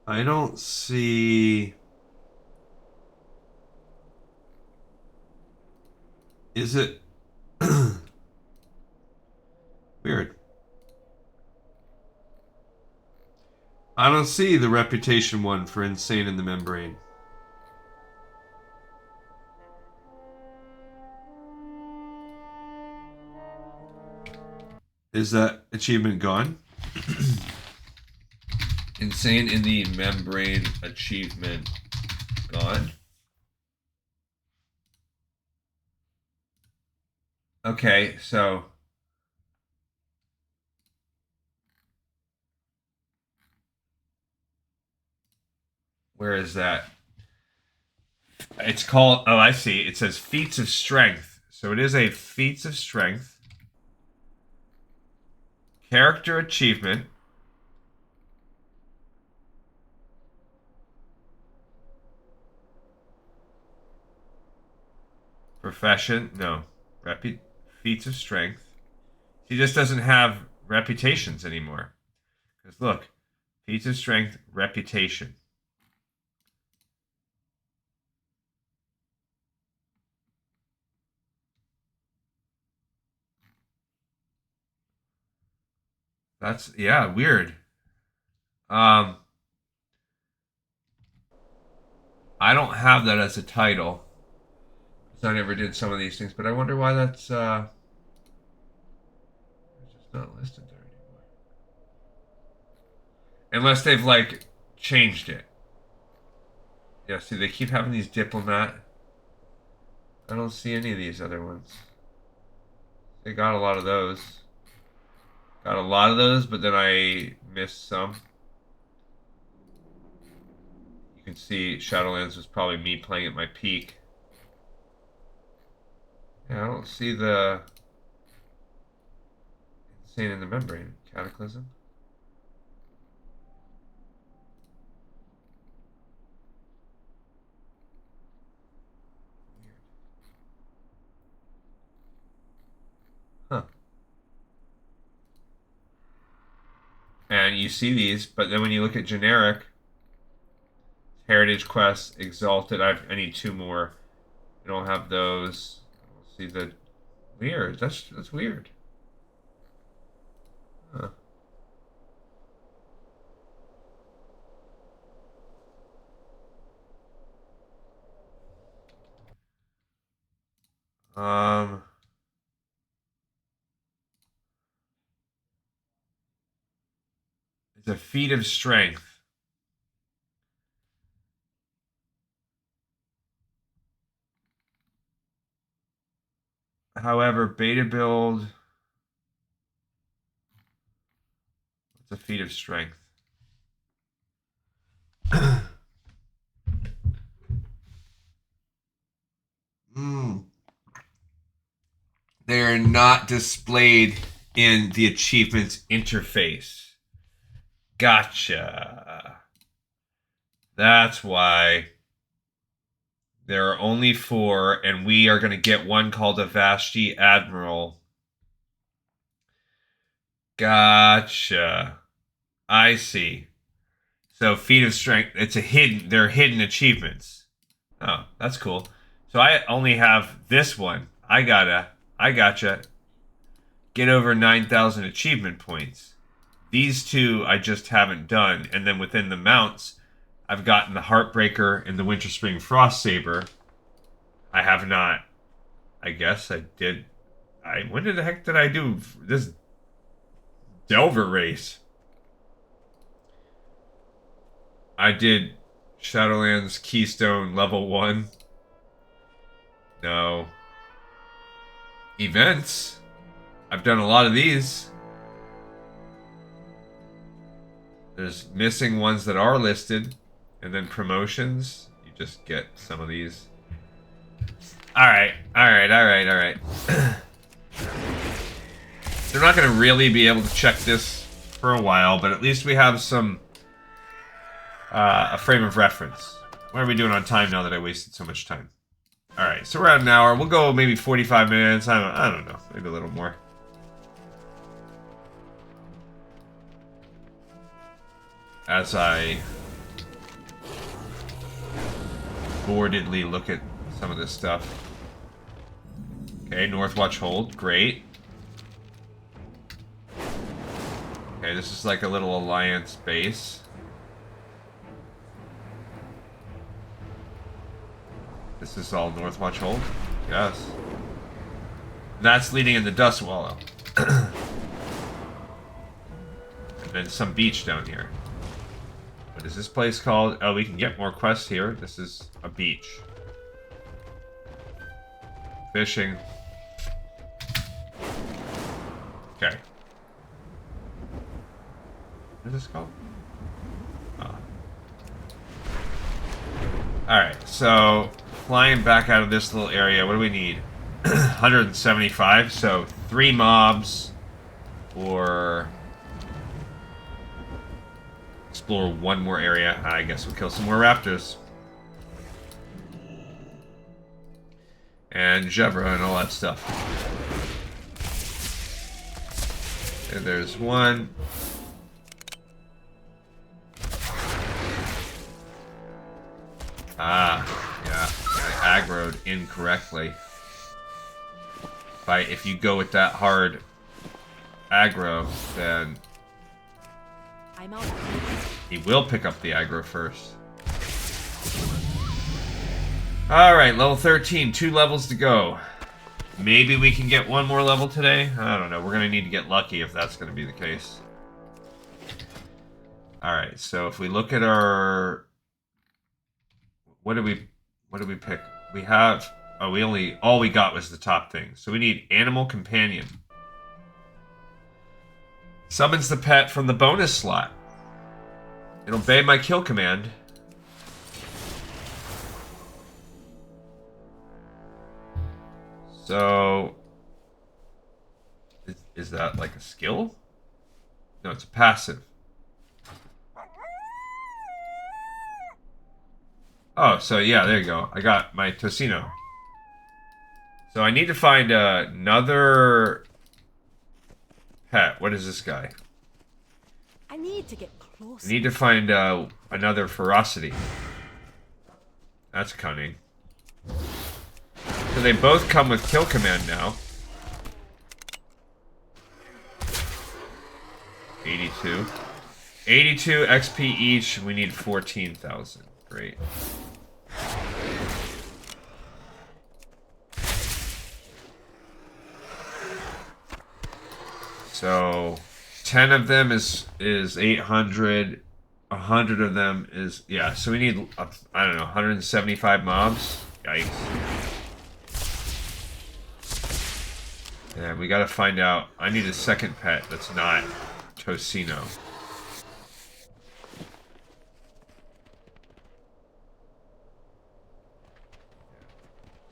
I don't see. Is it weird? I don't see the reputation one for Insane in the Membrane. Is that achievement gone? Insane in the Membrane achievement gone. Okay, so where is that? It's called, oh, I see. It says Feats of Strength. So it is a Feats of Strength. Character achievement. Profession, no. Feats of Strength. He just doesn't have reputations anymore. Because look, Feats of Strength, reputation. That's, yeah, weird. I don't have that as a title. I never did some of these things, but I wonder why that's it's just not listed there anymore. Unless they've like changed it. Yeah, see they keep having these diplomat. I don't see any of these other ones. They got a lot of those. Got a lot of those, but then I missed some. You can see Shadowlands was probably me playing at my peak. Yeah, I don't see the Insane in the Membrane. Cataclysm. Weird. Huh. And you see these, but then when you look at generic, Heritage Quest, Exalted, I need two more. I don't have those. I don't see the weird. That's weird. Huh. Um, it's a feat of strength. However, beta build, it's a feat of strength. Mm. They are not displayed in the achievements interface. Gotcha. That's why there are only 4, and we are going to get one called a Vashti Admiral. Gotcha. I see. So feat of strength, they're hidden achievements. Oh, that's cool. So I only have this one. I gotcha. Get over 9,000 achievement points. These two I just haven't done. And then within the mounts, I've gotten the Heartbreaker and the Winter Spring Frost Saber. I have not. I guess I did. When the heck did I do this Delver race? I did Shadowlands Keystone level 1. No. Events. I've done a lot of these. There's missing ones that are listed. And then promotions. You just get some of these. Alright. They're not going to really be able to check this for a while, but at least we have some... a frame of reference. What are we doing on time now that I wasted so much time? Alright, so we're at an hour. We'll go maybe 45 minutes. I don't know. Maybe a little more. As I boredly look at some of this stuff. Okay, Northwatch hold. Great. Okay, this is like a little alliance base. This is all Northwatch hold? Yes. And that's leading into Dustwallow. And then some beach down here. What is this place called? Oh, we can get more quests here. This is a beach. Fishing. Okay. What is this called? Oh. Alright, so flying back out of this little area, what do we need? 175, so 3 mobs or explore 1 more area. I guess we'll kill some more raptors. And Jevra and all that stuff. And there's 1. Ah, yeah. I aggroed incorrectly. If you go with that hard aggro, then
I'm out.
he will pick up the aggro first. Alright, level 13. 2 levels to go. Maybe we can get 1 more level today? I don't know. We're going to need to get lucky if that's going to be the case. Alright, so if we look at our... What did we pick? We have... Oh, all we got was the top thing. So we need Animal Companion. Summons the pet from the bonus slot. And obey my kill command. So... Is that like a skill? No, it's a passive. Oh, so yeah, there you go. I got my Tocino. So I need to find another pet. What is this guy?
I need to get close.
I need to find another ferocity. That's cunning. So they both come with kill command now. 82. 82 XP each. We need 14,000. Great. So 10 of them is 800. 100 of them is, yeah, so we need, I don't know, 175 mobs. Yikes. Yeah, we gotta find out. I need a second pet that's not Tocino.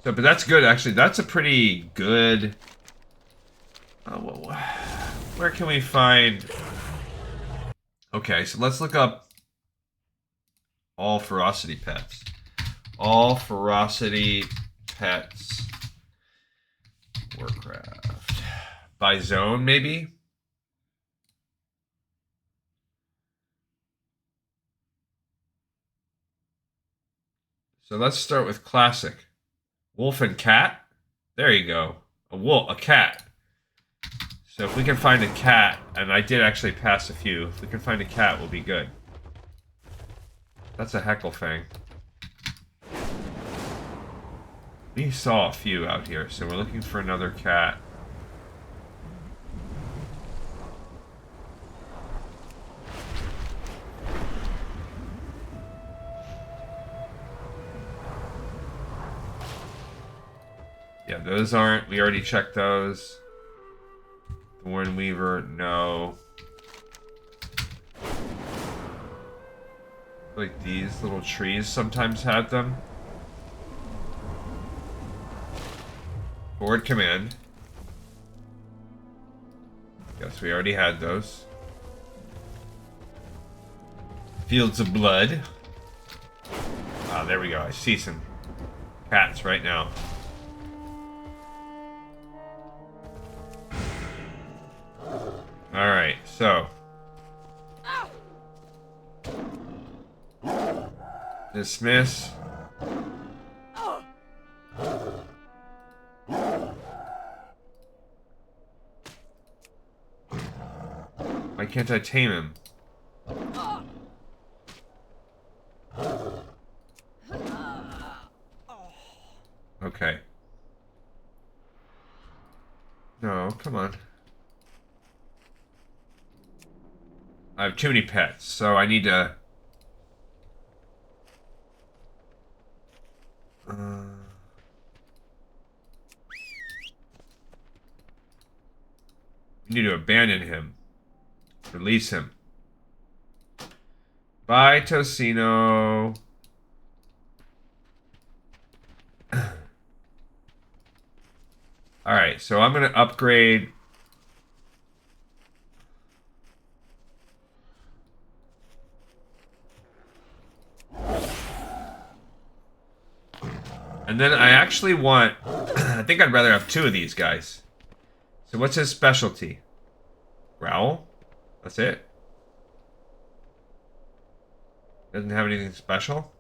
So, but that's good, actually. That's a pretty good... where can we find... Okay, so let's look up all ferocity pets. All ferocity pets. Warcraft. By zone, maybe? So let's start with classic. Wolf and cat? There you go. A cat. So if we can find a cat, and I did actually pass a few, if we can find a cat, we'll be good. That's a Hecklefang. We saw a few out here, so we're looking for another cat. Yeah, those aren't. We already checked those. Thornweaver, no. Like these little trees sometimes had them. Forward command. Guess we already had those. Fields of blood. Ah, there we go. I see some cats right now. Alright, so. Dismiss. Why can't I tame him? Okay. No, come on. I have too many pets, so I need to... we need to abandon him. Release him. Bye, Tocino. Alright, so I'm going to upgrade... And then I actually want... I think I'd rather have 2 of these guys. So what's his specialty? Growl? That's it? Doesn't have anything special?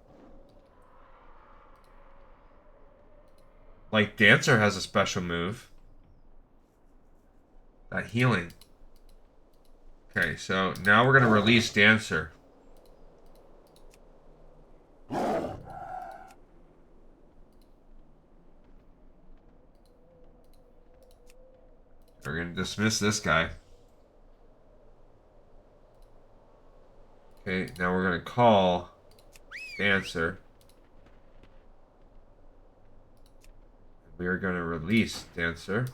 Like Dancer has a special move. That healing. Okay, so now we're gonna release Dancer. We're gonna dismiss this guy. Okay, now we're gonna call Dancer. We are gonna release Dancer.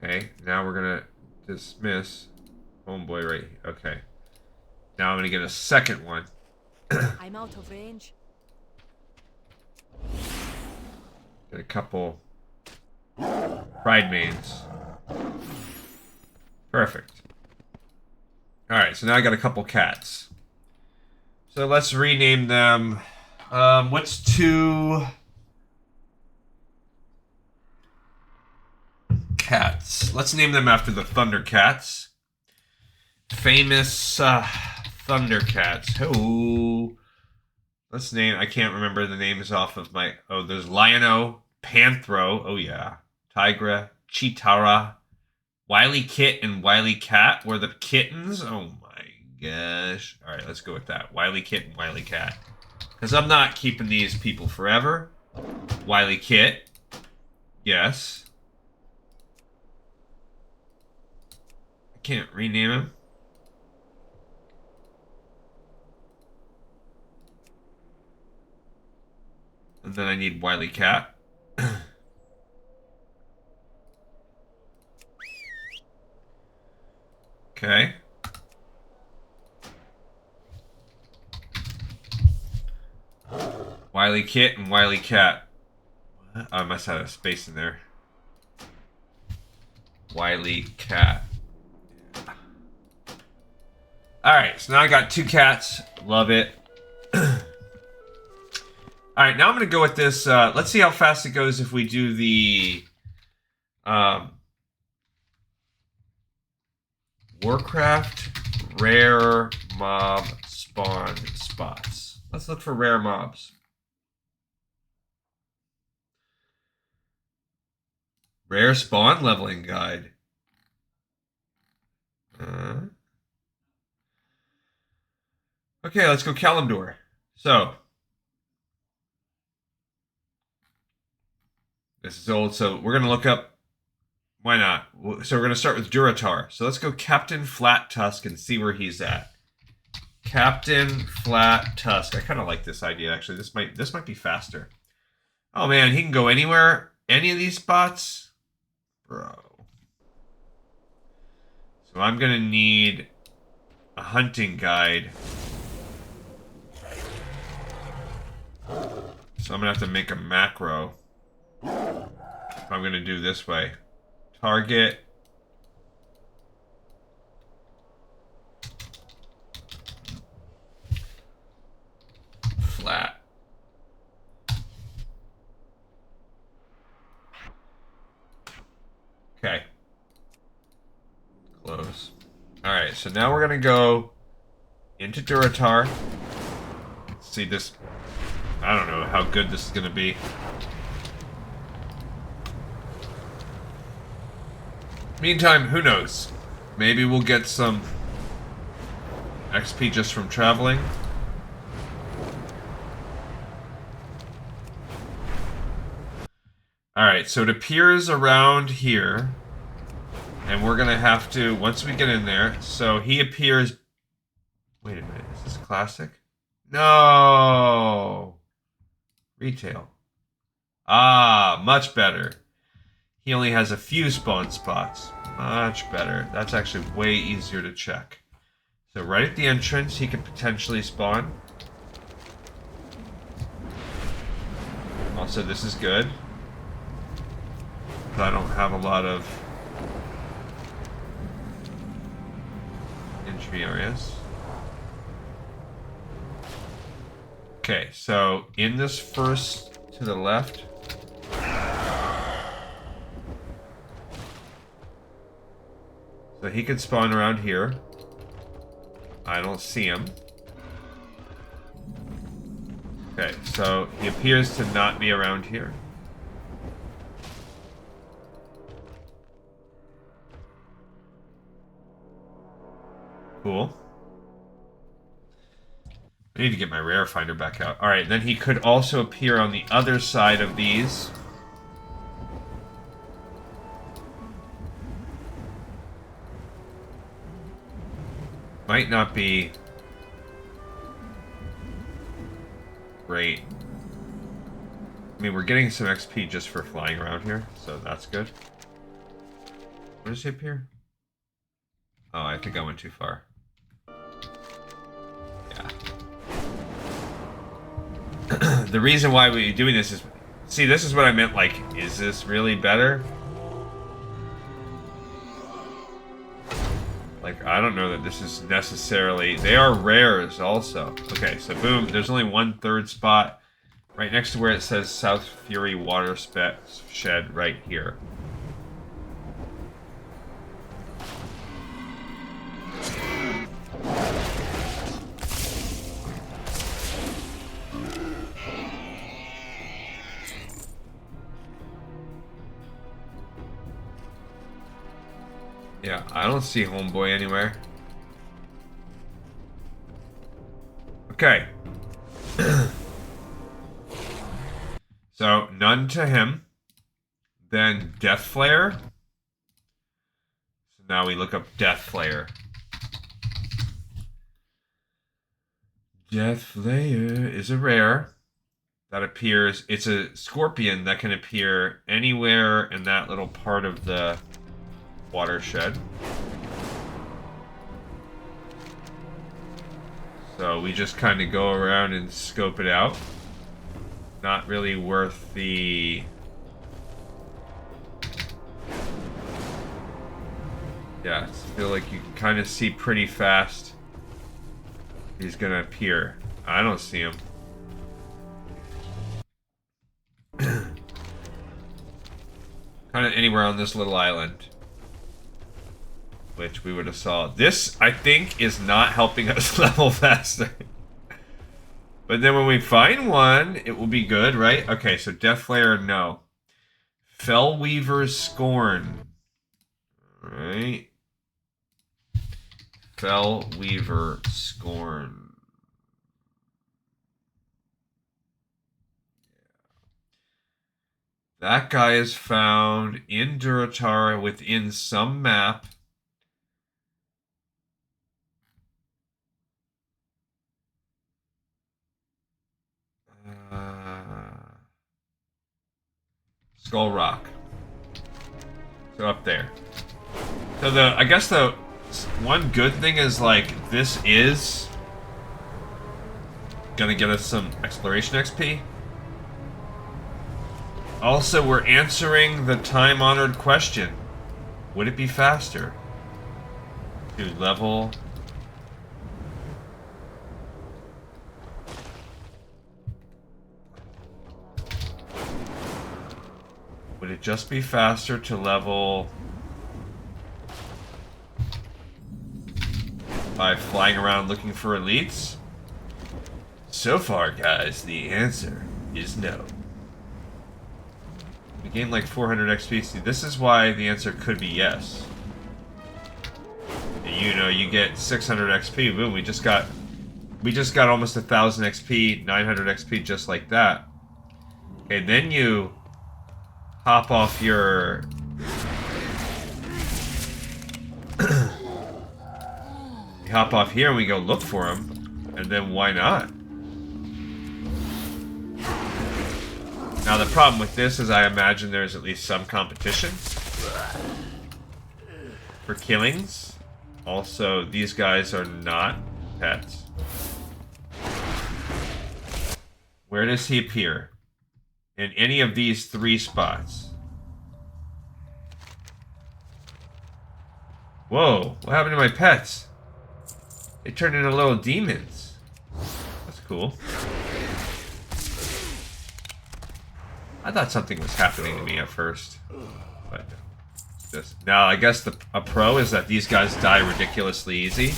Okay, now we're gonna dismiss Homeboy right here. Okay. Now I'm gonna get a second one.
I'm out of range.
Get a couple Pride Mains. Perfect. Alright, so now I got a couple cats. So let's rename them. What's 2 cats? Let's name them after the Thundercats. Famous Thundercats. Oh. Let's name... I can't remember the names off of my... Oh, there's Lion-O, Panthro. Oh, yeah. Tigra, Chitara, Wily Kit, and Wily Cat were the kittens. Oh, my gosh. All right, let's go with that. Wily Kit and Wily Cat. Because I'm not keeping these people forever. Wily Kit. Yes. I can't rename him. And then I need Wily Cat. Okay. Wily Kit and Wily Cat. Oh, I must have a space in there. Wily Cat. Alright, so now I got 2 cats. Love it. Alright, now I'm going to go with this. Let's see how fast it goes if we do the... Warcraft rare mob spawn spots. Let's look for rare mobs. Rare spawn leveling guide. Okay, let's go Kalimdor. So. This is old, so we're going to look up. Why not? So we're going to start with Duratar. So let's go Captain Flat Tusk and see where he's at. Captain Flat Tusk. I kind of like this idea, actually. This might be faster. Oh, man. He can go anywhere. Any of these spots? Bro. So I'm going to need a hunting guide. So I'm going to have to make a macro. If I'm going to do this way. Target. Flat Okay. Close. Alright, so now we're gonna go into Duratar. See this. I don't know how good this is gonna be. Meantime, who knows? Maybe we'll get some XP just from traveling. Alright, so it appears around here. And we're gonna have to, once we get in there, so he appears... Wait a minute, is this classic? No! Retail. Ah, much better. He only has a few spawn spots. Much better. That's actually way easier to check. So right at the entrance, he could potentially spawn. Also, this is good. I don't have a lot of entry areas. Okay, so in this first to the left. So he could spawn around here. I don't see him. Okay, so he appears to not be around here. Cool. I need to get my rare finder back out. Alright, then he could also appear on the other side of these. Might not be great. I mean, we're getting some XP just for flying around here, so that's good. Where does he appear? Oh, I think I went too far. Yeah. The reason why we're doing this is... See, this is what I meant, like, is this really better? Like, I don't know that this is necessarily... They are rares also. Okay, so boom, there's only 1/3 spot. Right next to where it says South Fury Water Shed right here. Yeah, I don't see Homeboy anywhere. Okay. So, none to him. Then Death Flare. So now we look up Death Flare. Death Flare is a rare that appears. It's a scorpion that can appear anywhere in that little part of the watershed. So we just kind of go around and scope it out. Not really worth the... Yeah, I feel like you can kind of see pretty fast he's gonna appear. I don't see him. Kind of anywhere on this little island. Which we would have saw. This, I think, is not helping us level faster. But then when we find one, it will be good, right? Okay, so Death Flare, no. Fellweaver's Scorn. Alright. Fellweaver Scorn. That guy is found in Duratara within some map. Skull Rock. So up there. So I guess the one good thing is, like, this is gonna get us some exploration XP. Also, we're answering the time-honored question. Would it be faster to level... Would it just be faster to level by flying around looking for elites? So far, guys, the answer is no. We gained like 400 XP. See, this is why the answer could be yes. And you know, you get 600 XP. Boom, we just got almost 1,000 XP, 900 XP, just like that. Okay, then you hop off your... we hop off here and we go look for him. And then why not? Now the problem with this is I imagine there's at least some competition for killings. Also, these guys are not pets. Where does he appear? In any of these 3 spots. Whoa, what happened to my pets? They turned into little demons. That's cool. I thought something was happening to me at first. But just now I guess a pro is that these guys die ridiculously easy.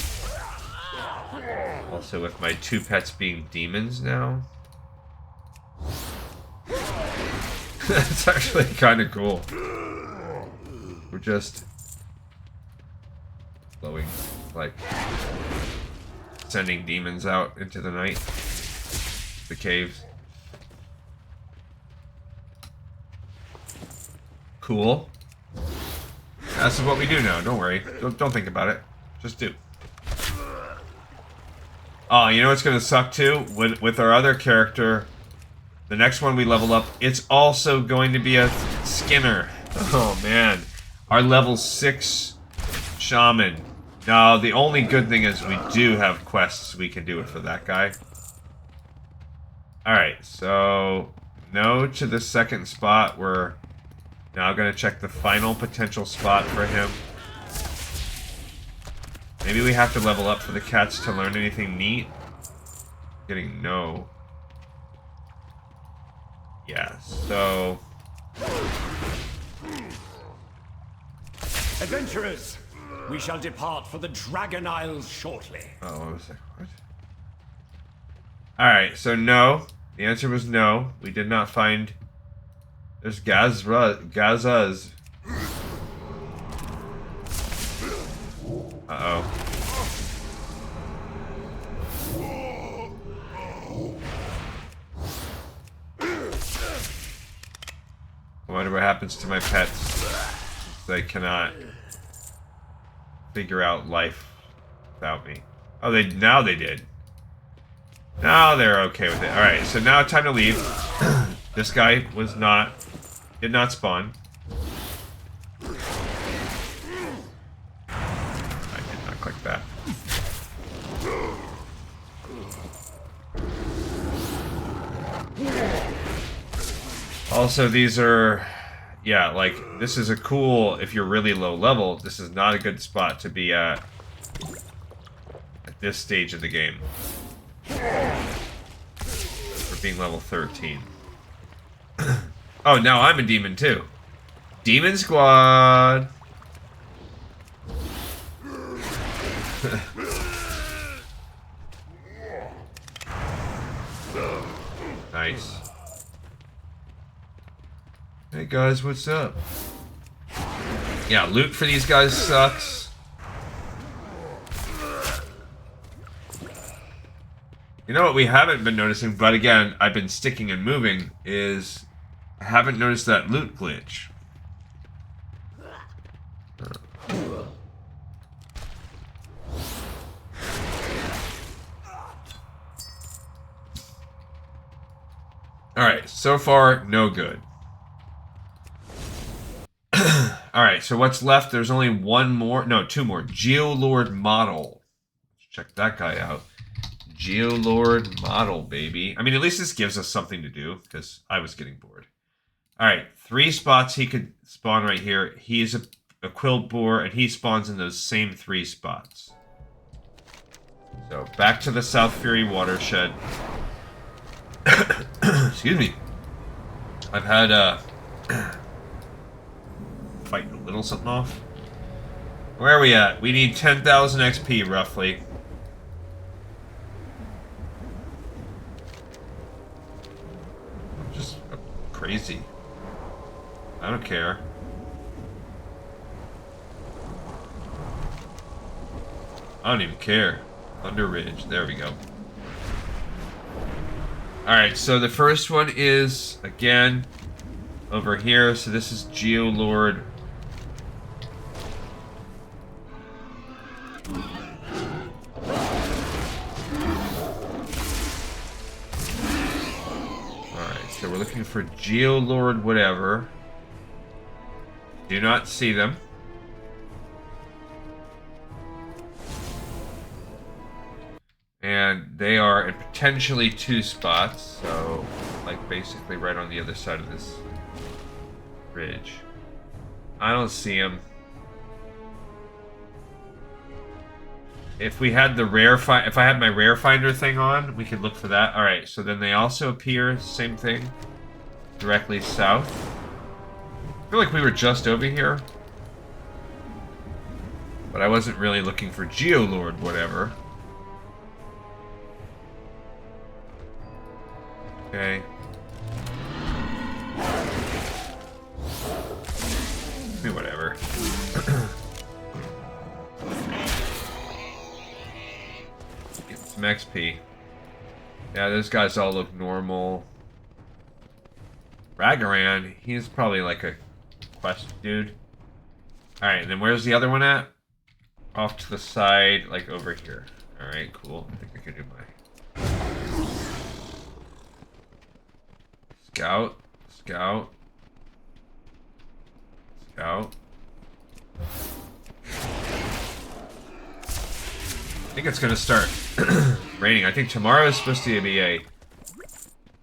Also with my 2 pets being demons now. That's actually kind of cool. We're just blowing, like, sending demons out into the night. The caves. Cool. This is what we do now. Don't worry. Don't think about it. Just do. Oh, you know what's gonna suck too? With our other character, the next one we level up, it's also going to be a Skinner. Oh man. Our level 6 shaman. Now, the only good thing is we do have quests we can do it for that guy. Alright, so no to the second spot. We're now going to check the final potential spot for him. Maybe we have to level up for the cats to learn anything neat. Getting no. Yeah, so...
Adventurers, we shall depart for the Dragon Isles shortly.
Oh, what was that? What? Alright, so no. The answer was no. We did not find... There's Gazas. Uh-oh. I wonder what happens to my pets. They cannot figure out life without me. Oh, now they did. Now they're okay with it. Alright, so now time to leave. This guy did not spawn. I did not click that. Also, these are, yeah, like, this is a cool, if you're really low level, this is not a good spot to be at this stage of the game. For being level 13. Oh, now I'm a demon too. Demon Squad! Nice. Hey guys, what's up? Yeah, loot for these guys sucks. You know what we haven't been noticing, but again, I've been sticking and moving, is I haven't noticed that loot glitch. Alright, so far, no good. Alright, so what's left? There's only one more. No, 2 more. Geolord Model. Let's check that guy out. Geolord Model, baby. I mean, at least this gives us something to do, because I was getting bored. Alright, 3 spots he could spawn right here. He is a quilt boar, and he spawns in those same 3 spots. So, back to the South Fury watershed. Excuse me. I've had, fighting a little something off. Where are we at? We need 10,000 XP, roughly. easy. I don't care. I don't even care. Under Ridge. There we go. Alright, so the first one is, again, over here. So this is Geolord. Alright, so we're looking for Geolord whatever. Do not see them. And they are in potentially 2 spots, so like basically right on the other side of this ridge. I don't see them. If we had the if I had my rare finder thing on, we could look for that. All right, so then they also appear, same thing, directly south. I feel like we were just over here, but I wasn't really looking for Geolord whatever. Okay. I mean, whatever. Get some XP. Yeah, those guys all look normal. Ragaran, he's probably like a quest dude. Alright, and then where's the other one at? Off to the side, like over here. Alright, cool. I think I can do my... Scout. Scout. Scout. I think it's gonna start raining. I think tomorrow is supposed to be a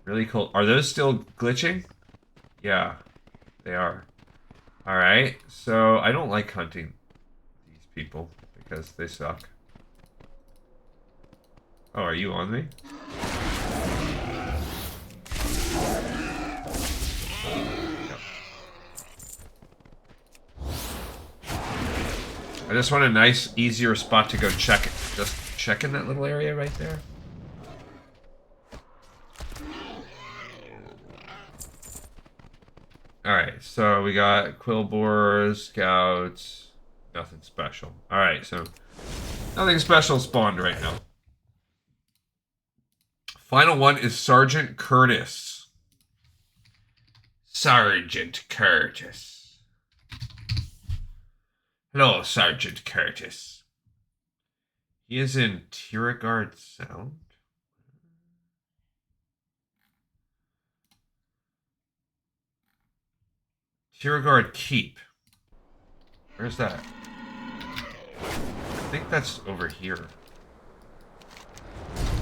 really cold... Are those still glitching? Yeah, they are. Alright, so I don't like hunting these people because they suck. Oh, are you on me? I just want a nice, easier spot to go check it. Just check in that little area right there. Alright, so we got Quillbores, Scouts, nothing special. Alright, so nothing special spawned right now. Final one is Sergeant Curtis. Sergeant Curtis. Hello, Sergeant Curtis. He is in Tiragard Sound. Tiragard Keep. Where's that? I think that's over here.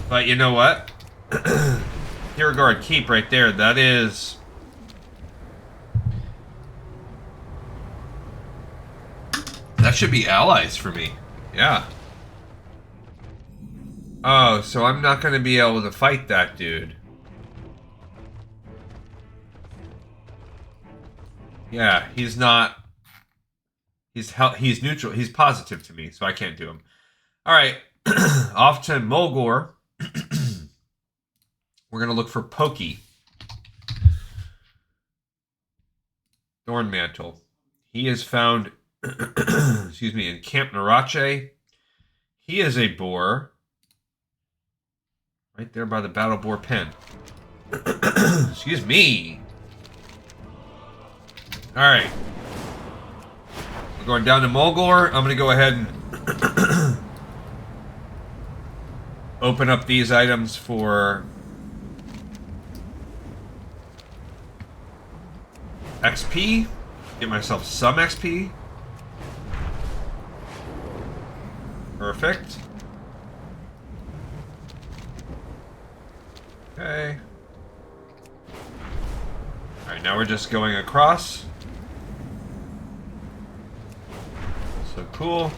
But you know what? Tiragard Keep right there. That is... That should be allies for me. Yeah. Oh, so I'm not going to be able to fight that dude. Yeah, he's not... He's neutral. He's positive to me, so I can't do him. Alright. Off to Mulgore. We're going to look for Pokey. Thornmantle. He is found... excuse me, in Camp Narache. He is a boar. Right there by the battle boar pen. Excuse me. Alright. We're going down to Mulgore. I'm going to go ahead and open up these items for XP. Get myself some XP. Perfect. Okay. Alright, now we're just going across. So cool.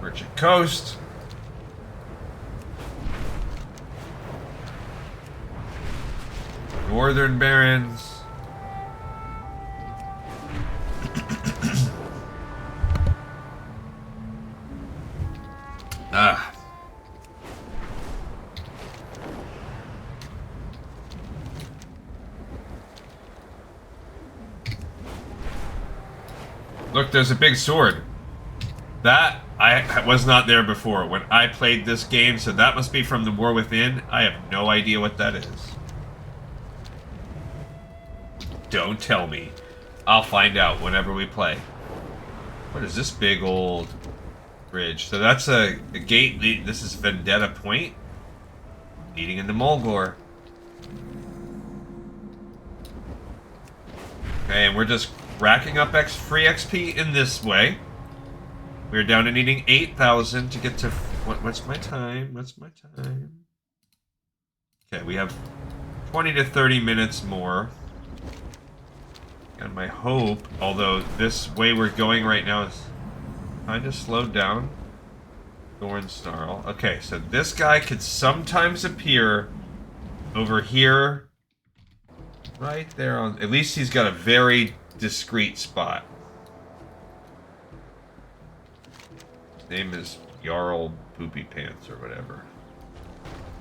Merchant Coast. Northern Barrens. Look, there's a big sword. That, I was not there before when I played this game, so that must be from the War Within. I have no idea what that is. Don't tell me. I'll find out whenever we play. What is this big old bridge? So that's a gate. This is Vendetta Point. Leading into Mulgore. Okay, and we're just racking up free XP in this way. We're down to needing 8,000 to get to... What's my time? What's my time? Okay, we have 20 to 30 minutes more. And my hope, although this way we're going right now is kind of slowed down. Thorn Snarl. Okay, so this guy could sometimes appear over here. Right there on... At least he's got a very discreet spot. His name is Jarl Poopy Pants or whatever.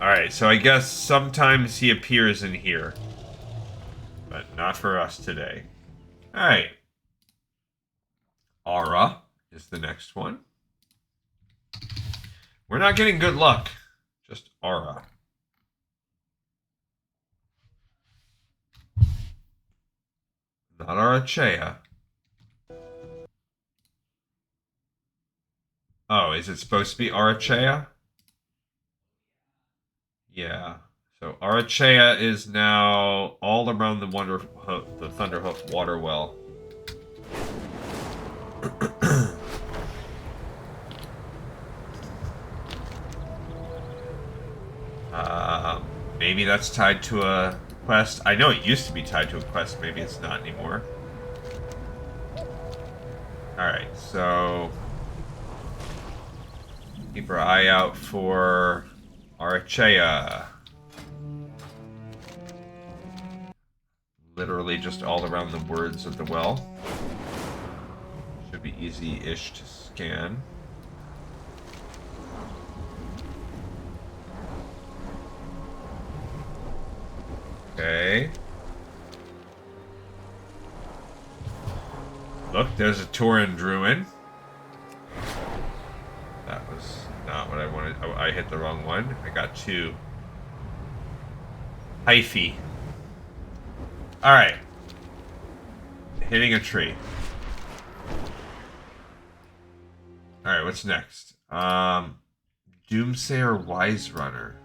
Alright, so I guess sometimes he appears in here. But not for us today. Alright. Aura is the next one. We're not getting good luck. Just Aura. Not Arachea. Oh, is it supposed to be Arachea? Yeah. So Arachea is now all around the Thunderhoof water well. Maybe that's tied to a quest. I know it used to be tied to a quest. Maybe it's not anymore. Alright, so... keep our eye out for Arachea. Literally just all around the words of the well. Should be easy-ish to scan. Okay. Look, there's a Tauren Druid. That was not what I wanted. Oh, I hit the wrong one. I got two. Hyphy. Alright. Hitting a tree. Alright, what's next? Doomsayer Wise Runner.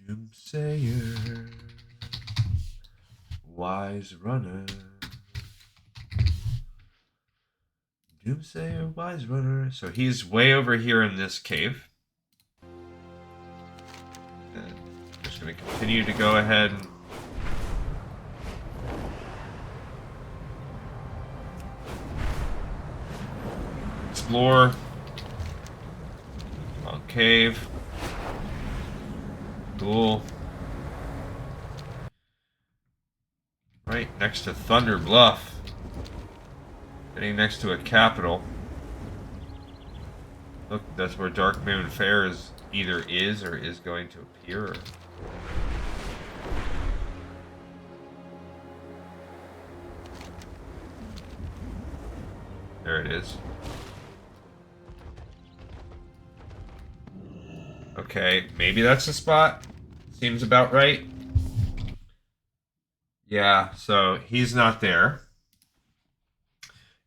Doomsayer Wise Runner. Doomsayer Wise Runner. So he's way over here in this cave. And I'm just going to continue to go ahead and explore. Long cave. Cool. Right next to Thunder Bluff. Sitting next to a capital. Look, that's where Darkmoon Fair is either is or is going to appear. There it is. Okay, maybe that's the spot. Seems about right. Yeah, so he's not there.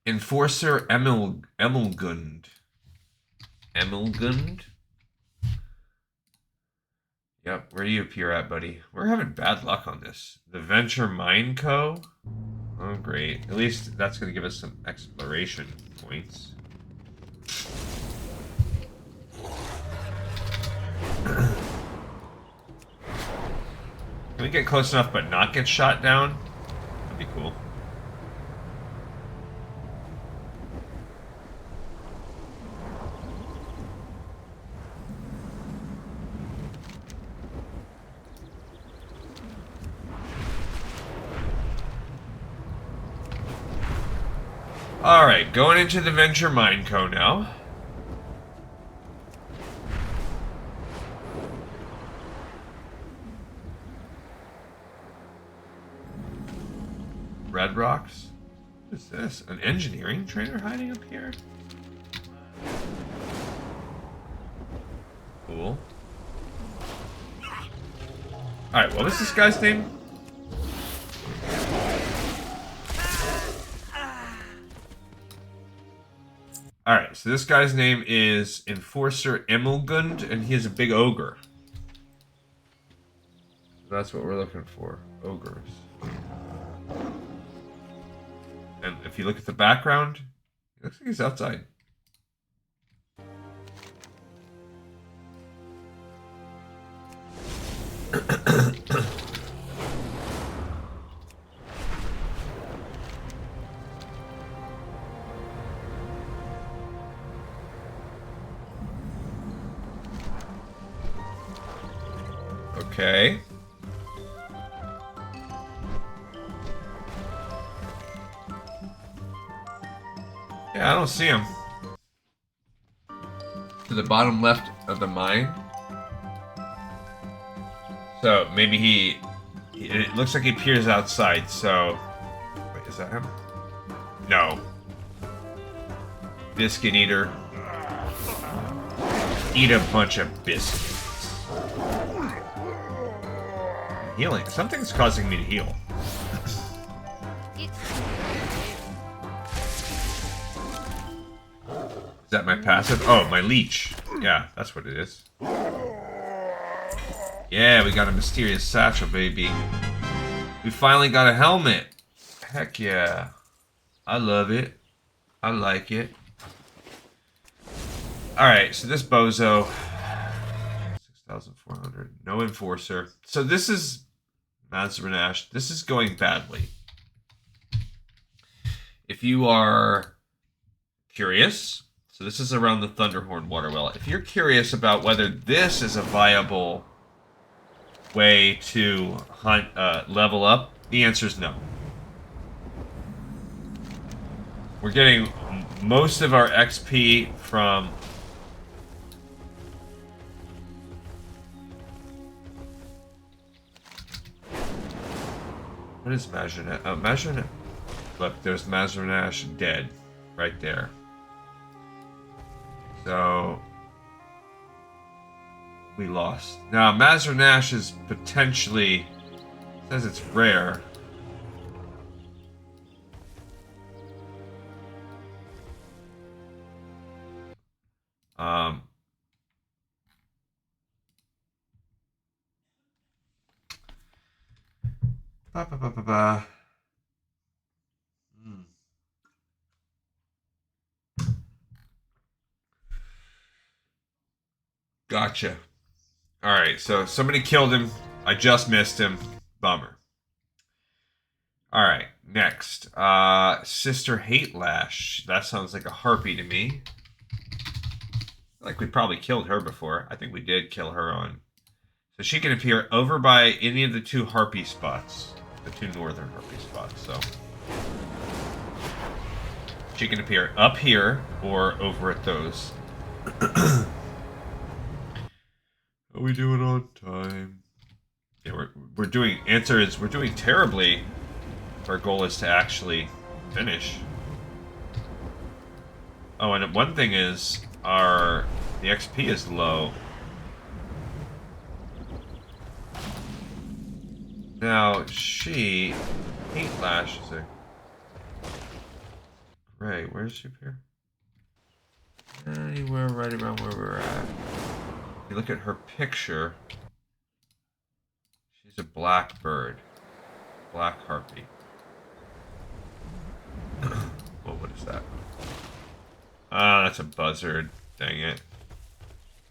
Enforcer Emelgund. Emelgund? Yep, where do you appear at, buddy? We're having bad luck on this. The Venture Mine Co. Oh, great. At least that's going to give us some exploration points. Can we get close enough but not get shot down? That'd be cool. Alright, going into the Venture Mine Co. now. red rocks. What is this? An engineering trainer hiding up here? Cool. Alright, what was this guy's name? Alright, so this guy's name is Enforcer Emilgund, and he is a big ogre. That's what we're looking for. Ogres. And if you look at the background, it looks like he's outside. Okay. Yeah, I don't see him. To the bottom left of the mine. So maybe it looks like he appears outside, so... Wait, is that him? No. Biscuit eater. Eat a bunch of biscuits. Healing. Something's causing me to heal. Is that my passive? Oh, my leech. Yeah, that's what it is. Yeah, we got a mysterious satchel, baby. We finally got a helmet. Heck yeah. I love it. I like it. Alright, so this bozo... 6,400. No enforcer. So this is... Mazranash. This is going badly. If you are curious... So this is around the Thunderhorn water well. If you're curious about whether this is a viable way to hunt, level up, the answer is no. We're getting most of our XP from... What is Mazranash? Oh, Mazranash. Look, there's Mazranash dead. Right there. So... we lost. Now, Mazranash is potentially... says it's rare. Ba, ba, ba, ba, ba. Gotcha. Alright, so somebody killed him. I just missed him. Bummer. Alright, next. Sister Hate Lash. That sounds like a harpy to me. Like we probably killed her before. I think we did kill her on. So she can appear over by any of the two harpy spots. The two northern harpy spots, so. She can appear up here or over at those. Are we doing on time? Yeah, we're doing... Answer is we're doing terribly. Our goal is to actually finish. Oh, and one thing is the XP is low. Now she Hate Lash is a gray. Where does she appear? Anywhere right around where we're at. If you look at her picture, she's a black bird. Black harpy. Well, what is that? Ah, that's a buzzard. Dang it.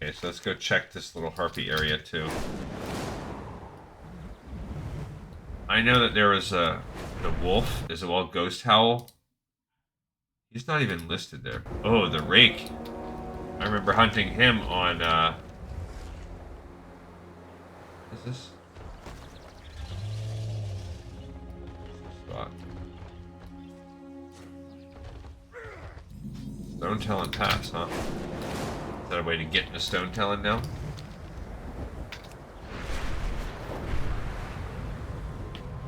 Okay, so let's go check this little harpy area too. I know that there was the wolf is a wild ghost howl. He's not even listed there. Oh, the rake. I remember hunting him on what is this? Spot. Stone Talon Pass, huh? Is that a way to get into Stone Talon now?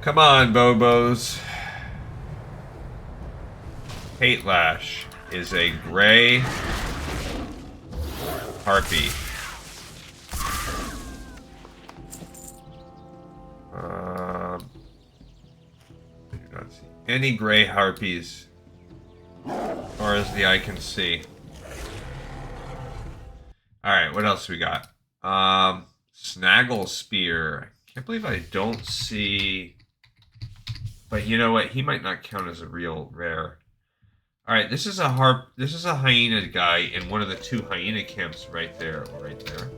Come on, Bobos. Hate Lash is a gray harpy. I do not see any gray harpies, as far as the eye can see. Alright, what else we got? Snaggle Spear. I can't believe I don't see... But you know what? He might not count as a real rare. Alright, this is a hyena guy in one of the 2 hyena camps right there, or right there.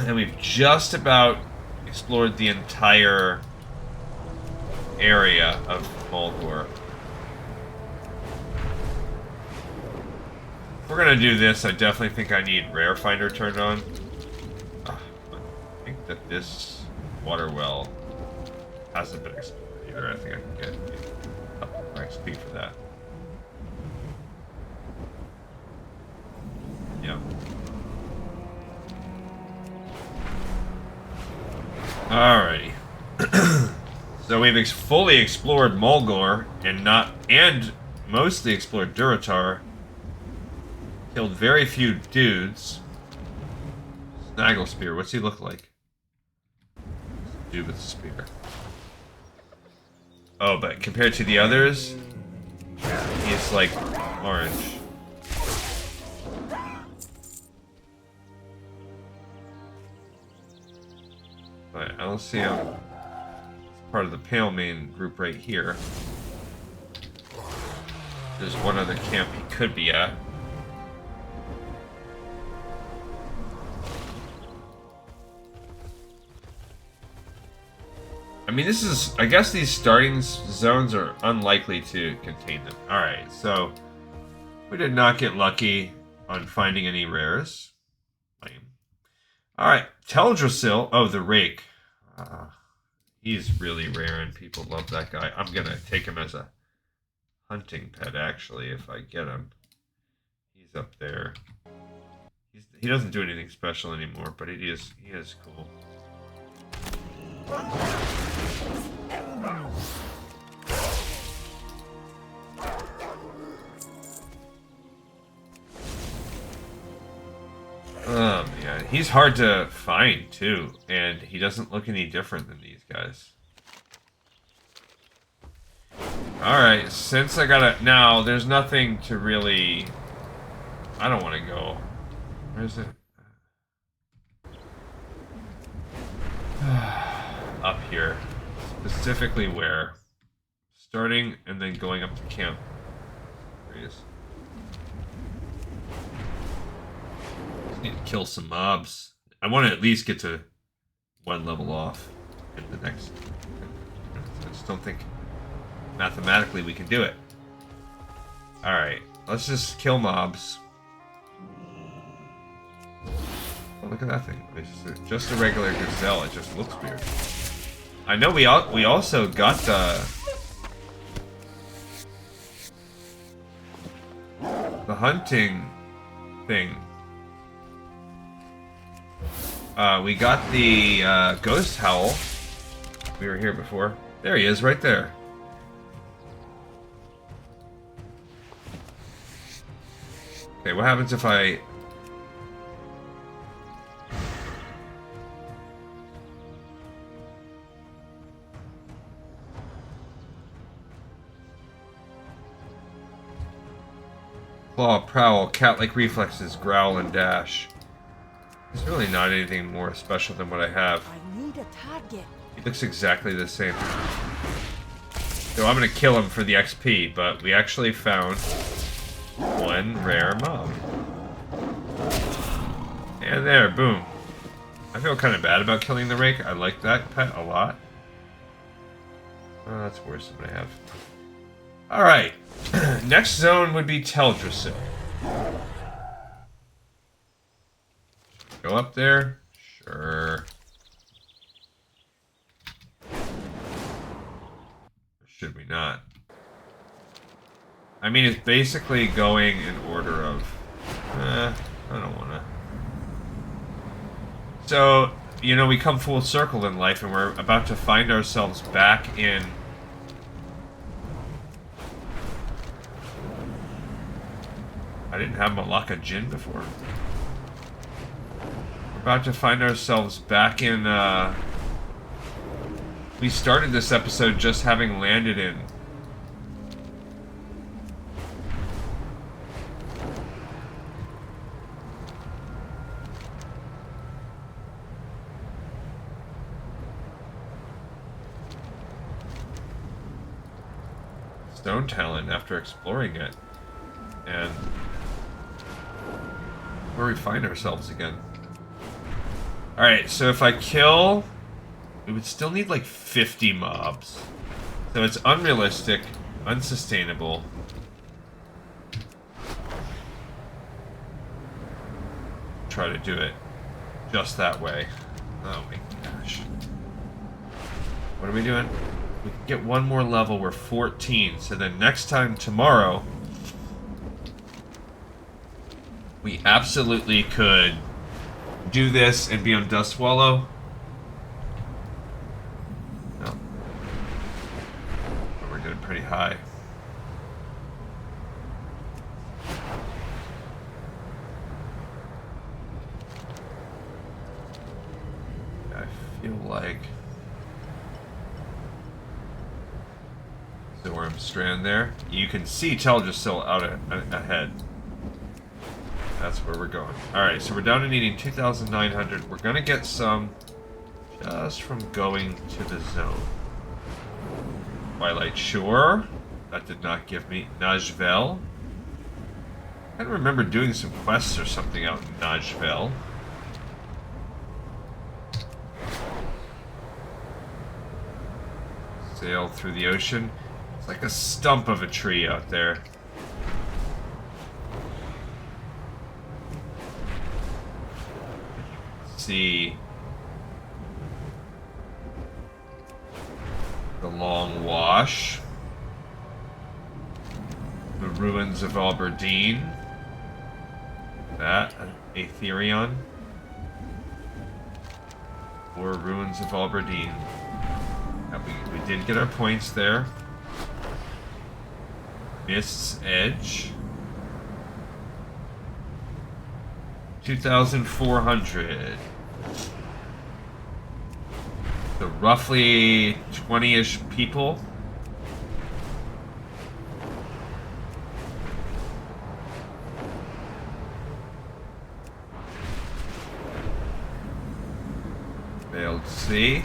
And we've just about explored the entire area of Mulgore. If we're gonna do this, I definitely think I need Rare Finder turned on. I think that this water well hasn't been explored either. I think I can get a couple more XP for that. Yep. Alrighty. So we've fully explored Mulgore and mostly explored Durotar. Killed very few dudes. Snaggle Spear, what's he look like? Dude with a spear. Oh, but compared to the others, he's like orange. But I don't see him as part of the Pale Mane group right here. There's one other camp he could be at. I mean, this is... I guess these starting zones are unlikely to contain them. Alright, so... We did not get lucky on finding any rares. Lame. Alright, Teldrassil. Oh, the Rake. He's really rare and people love that guy. I'm gonna take him as a hunting pet, actually, if I get him. He's up there. He doesn't do anything special anymore, but he is cool. Oh man, he's hard to find too, and he doesn't look any different than these guys. Alright, since I gotta... Now, there's nothing to really... I don't want to go. Where's it? Up here. Specifically where? Starting and then going up to camp. There he is. Just need to kill some mobs. I want to at least get to 1 level off in the next... I just don't think mathematically we can do it. Alright, let's just kill mobs. Oh, look at that thing. It's just a regular gazelle. It just looks weird. I know we also got the hunting thing. We got the ghost howl. We were here before. There he is, right there. Okay, what happens if I... Claw, prowl, cat-like reflexes, growl, and dash. There's really not anything more special than what I have.
I need a target.
He looks exactly the same. So I'm gonna kill him for the XP, but we actually found 1 rare mob. And there, boom. I feel kind of bad about killing the Rake. I like that pet a lot. Oh, that's worse than I have. Alright. Next zone would be Teldrassil. Go up there? Sure. Or should we not? I mean, it's basically going in order of... I don't wanna... So, you know, we come full circle in life and we're about to find ourselves back in I didn't have Malacca Jinn before. We're about to find ourselves back in, we started this episode just having landed in Stone Talon after exploring it. And where we find ourselves again. Alright, so if I kill... we would still need like 50 mobs. So it's unrealistic, unsustainable. Try to do it just that way. Oh my gosh. What are we doing? We can get one more level. We're 14. So then next time tomorrow, we absolutely could do this and be on Dustwallow. No. But we're doing pretty high. I feel like Storm Strand there. You can see Teldrassil out ahead. That's where we're going. Alright, so we're down to needing 2,900. We're gonna get some just from going to the zone. Twilight Shore. That did not give me Najvel. I don't remember doing some quests or something out in Najvel. Sail through the ocean. It's like a stump of a tree out there. See the Long Wash, the ruins of Alberdeen, that Aetherion, or ruins of Alberdeen. We did get our points there. Mist's Edge. 2,400. So roughly 20-ish people. Veiled Sea.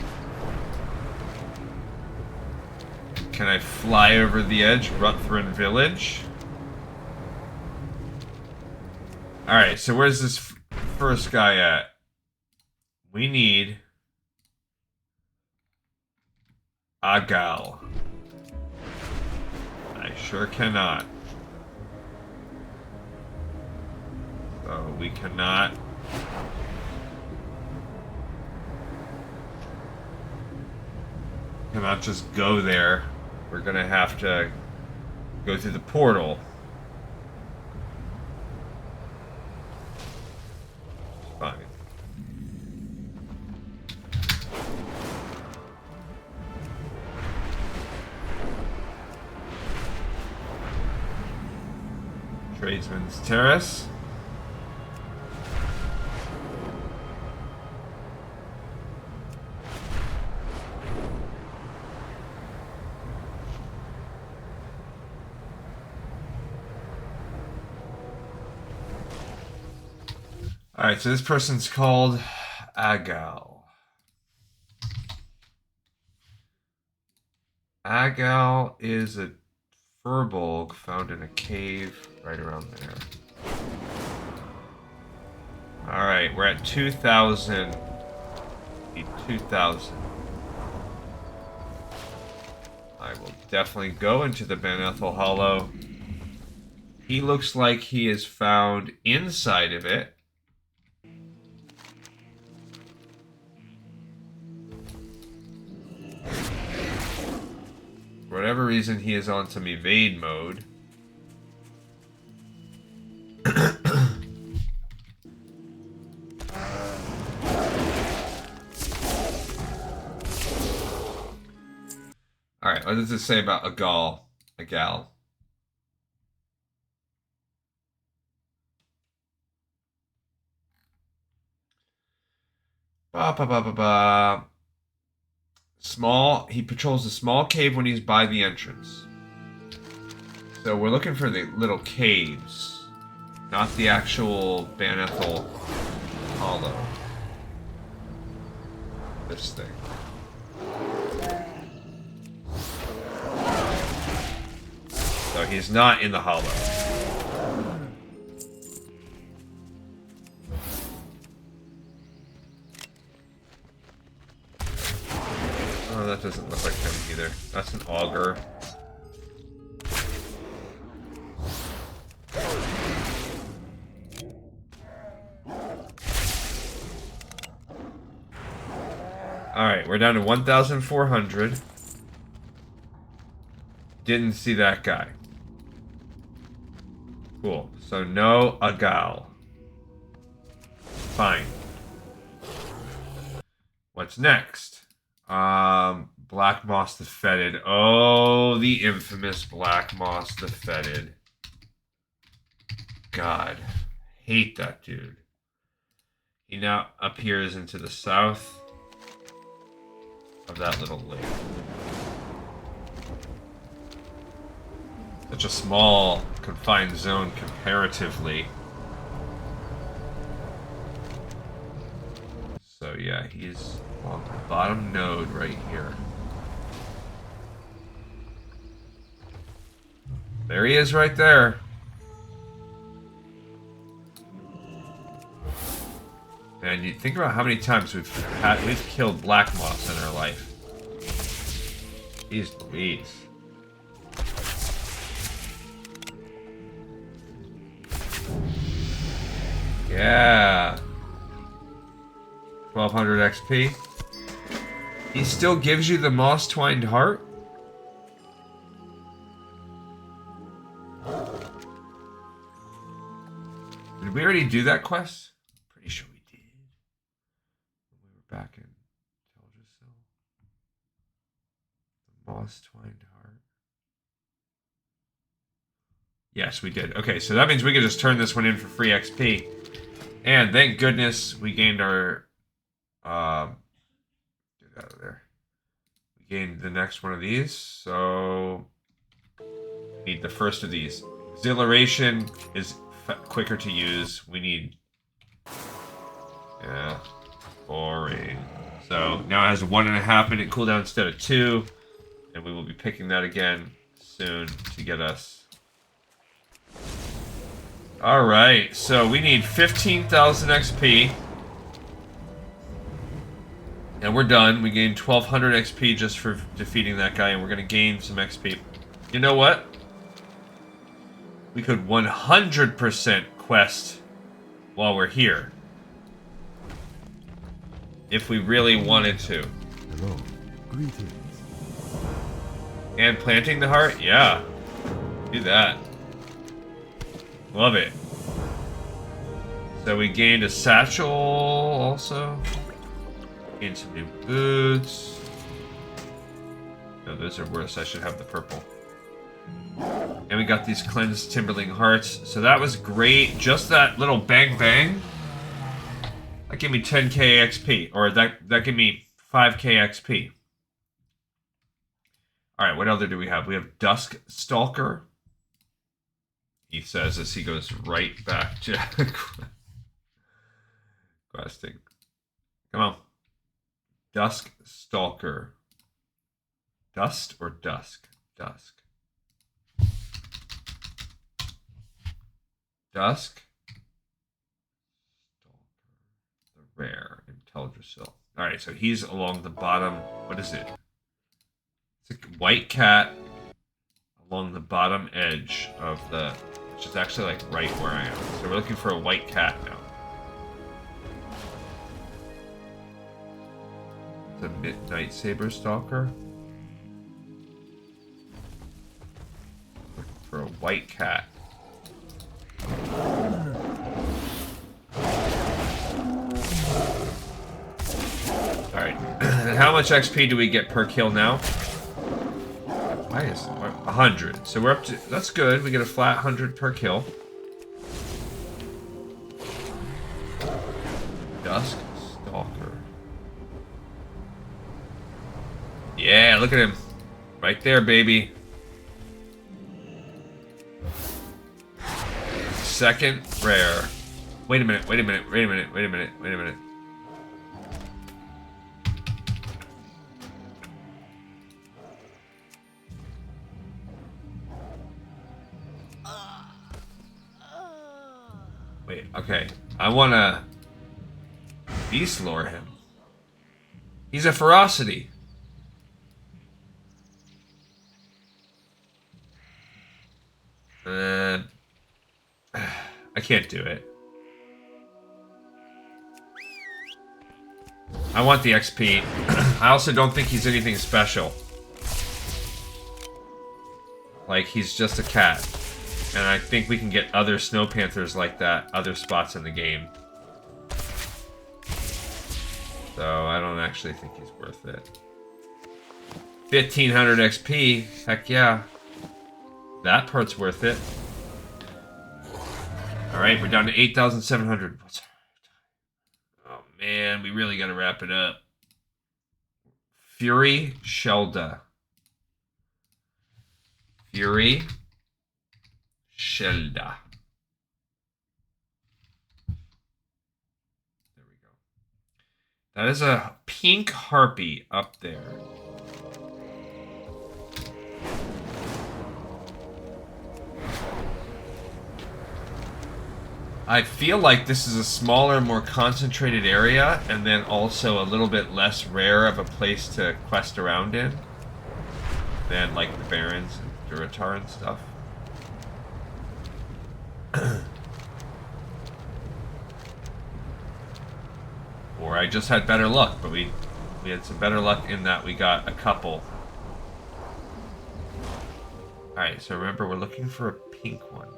Can I fly over the edge? Ruthven Village. Alright, so where's this first guy at? We need Agal. I sure cannot. So we cannot. Cannot just go there. We're gonna have to go through the portal. Fine. Tradesman's Terrace. Alright, so this person's called Agal. Agal is a furbolg found in a cave right around there. Alright, we're at 2,000. 2,000. I will definitely go into the Ben Ethel Hollow. He looks like he is found inside of it. For whatever reason, he is on some evade mode. Alright, what does it say about Agal? Agal. Ba ba ba ba ba. Small. He patrols a small cave when he's by the entrance. So we're looking for the little caves, not the actual Banethel Hollow. This thing. So he's not in the hollow. Oh, that doesn't look like him either. That's an auger. Alright, we're down to 1,400. Didn't see that guy. Cool. So no Agal. Fine. What's next? Black Moss the Fetid. Oh, the infamous Black Moss the Fetid. God. Hate that dude. He now appears into the south of that little lake. Such a small, confined zone comparatively. So yeah, he's on the bottom node right here. There he is right there. Man, you think about how many times we've killed Black Moss in our life. Jeez Louise. Yeah. 1200 XP. He still gives you the moss twined heart? Did we already do that quest? Pretty sure we did. When we were back in Teldrassil. The moss twined heart. Yes, we did. Okay, so that means we can just turn this one in for free XP. And thank goodness we gained our... get out of there. We gained the next one of these, so... need the first of these. Exhilaration is quicker to use. We need... yeah. Boring. So, now it has a 1.5 minute cooldown instead of 2. And we will be picking that again soon to get us... Alright, so we need 15,000 XP. And we're done. We gained 1,200 XP just for defeating that guy, and we're going to gain some XP. You know what? We could 100% quest while we're here. If we really wanted to.
Hello. Greetings.
And planting the heart? Yeah. Do that. Love it. So we gained a satchel also. Gained some new boots. No, those are worse. I should have the purple. And we got these cleansed Timberling hearts. So that was great. Just that little bang bang. That gave me 10k XP. Or that gave me 5k XP. Alright, what other do we have? We have Dusk Stalker. He says as he goes right back to questing. Come on. Dusk Stalker. Dust or dusk? Dusk. Dusk. Stalker. The rare in Teldrassil. Alright, so he's along the bottom. What is it? It's a white cat along the bottom edge of the... which is actually like right where I am. So we're looking for a white cat now. It's a Midnight Saber Stalker. Looking for a white cat. Alright. And how much XP do we get per kill now? Why is it 100? So we're up to... that's good. We get a flat 100 per kill. Dusk Stalker. Yeah, look at him. Right there, baby. Second rare. Wait a minute, wait a minute, wait a minute, wait a minute, wait a minute. Wait, okay. I wanna beast lore him. He's a ferocity. I can't do it. I want the XP. I also don't think he's anything special. Like, he's just a cat. And I think we can get other snow panthers like that other spots in the game. So I don't actually think he's worth it. 1500 XP. Heck yeah. That part's worth it. Alright, we're down to 8,700. Oh man, we really gotta wrap it up. Fury Shelda. Fury Shelda. There we go. That is a pink harpy up there. I feel like this is a smaller, more concentrated area, and then also a little bit less rare of a place to quest around in than like the Barrens and Durotar and stuff. Or I just had better luck, but we had some better luck in that we got a couple. Alright, so remember we're looking for a pink one.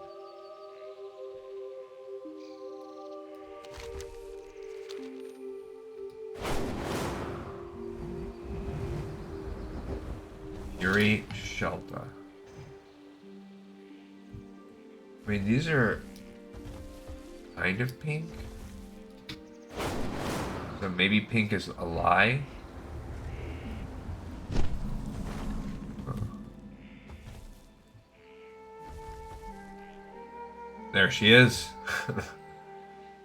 Fury Shelter. I mean, these are kind of pink. So maybe pink is a lie. There she is.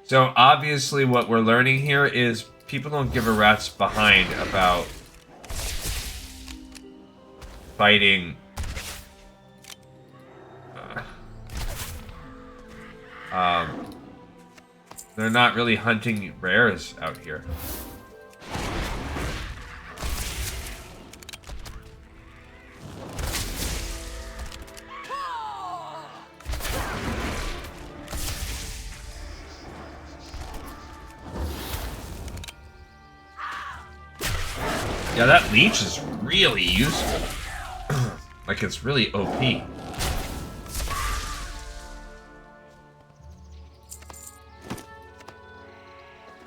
So obviously what we're learning here is people don't give a rat's behind about fighting they're not really hunting rares out here. Yeah, that leech is really useful. Like, it's really OP.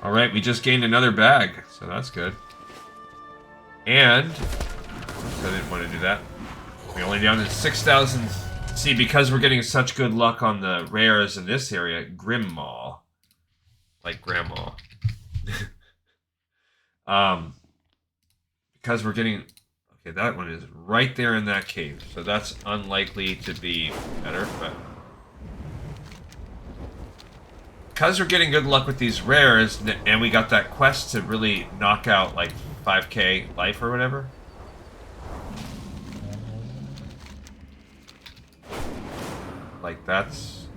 Alright, we just gained another bag, so that's good. And, I didn't want to do that. We're only down to 6,000. See, because we're getting such good luck on the rares in this area, Grimmaw. Like Grandma. Because we're getting... Okay, that one is right there in that cave, so that's unlikely to be better, but... Because we're getting good luck with these rares, and we got that quest to really knock out, like, 5k life or whatever. Like, that's...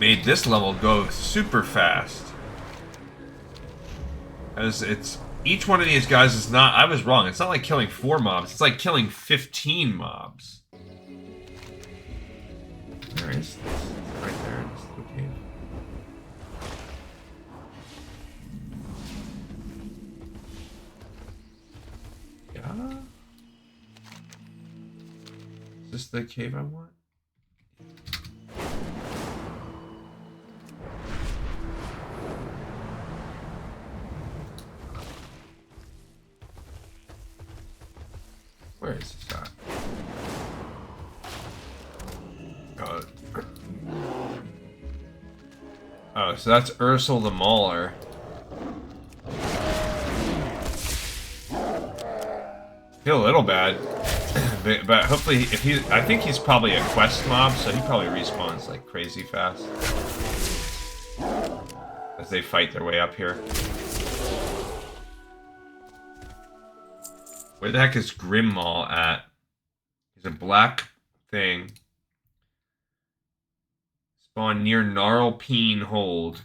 made this level go super fast. As it's... Each one of these guys is not... I was wrong. It's not like killing 4 mobs. It's like killing 15 mobs. Where is this? It's right there in this little cave. Yeah? Is this the cave I want? Where is this at? Oh, so that's Ursel the Mauler. Feel a little bad. But hopefully, if he... I think he's probably a quest mob, so he probably respawns like crazy fast. As they fight their way up here. Where the heck is Grimmaw at? He's a black thing. Spawn near Gnarlpeen Hold.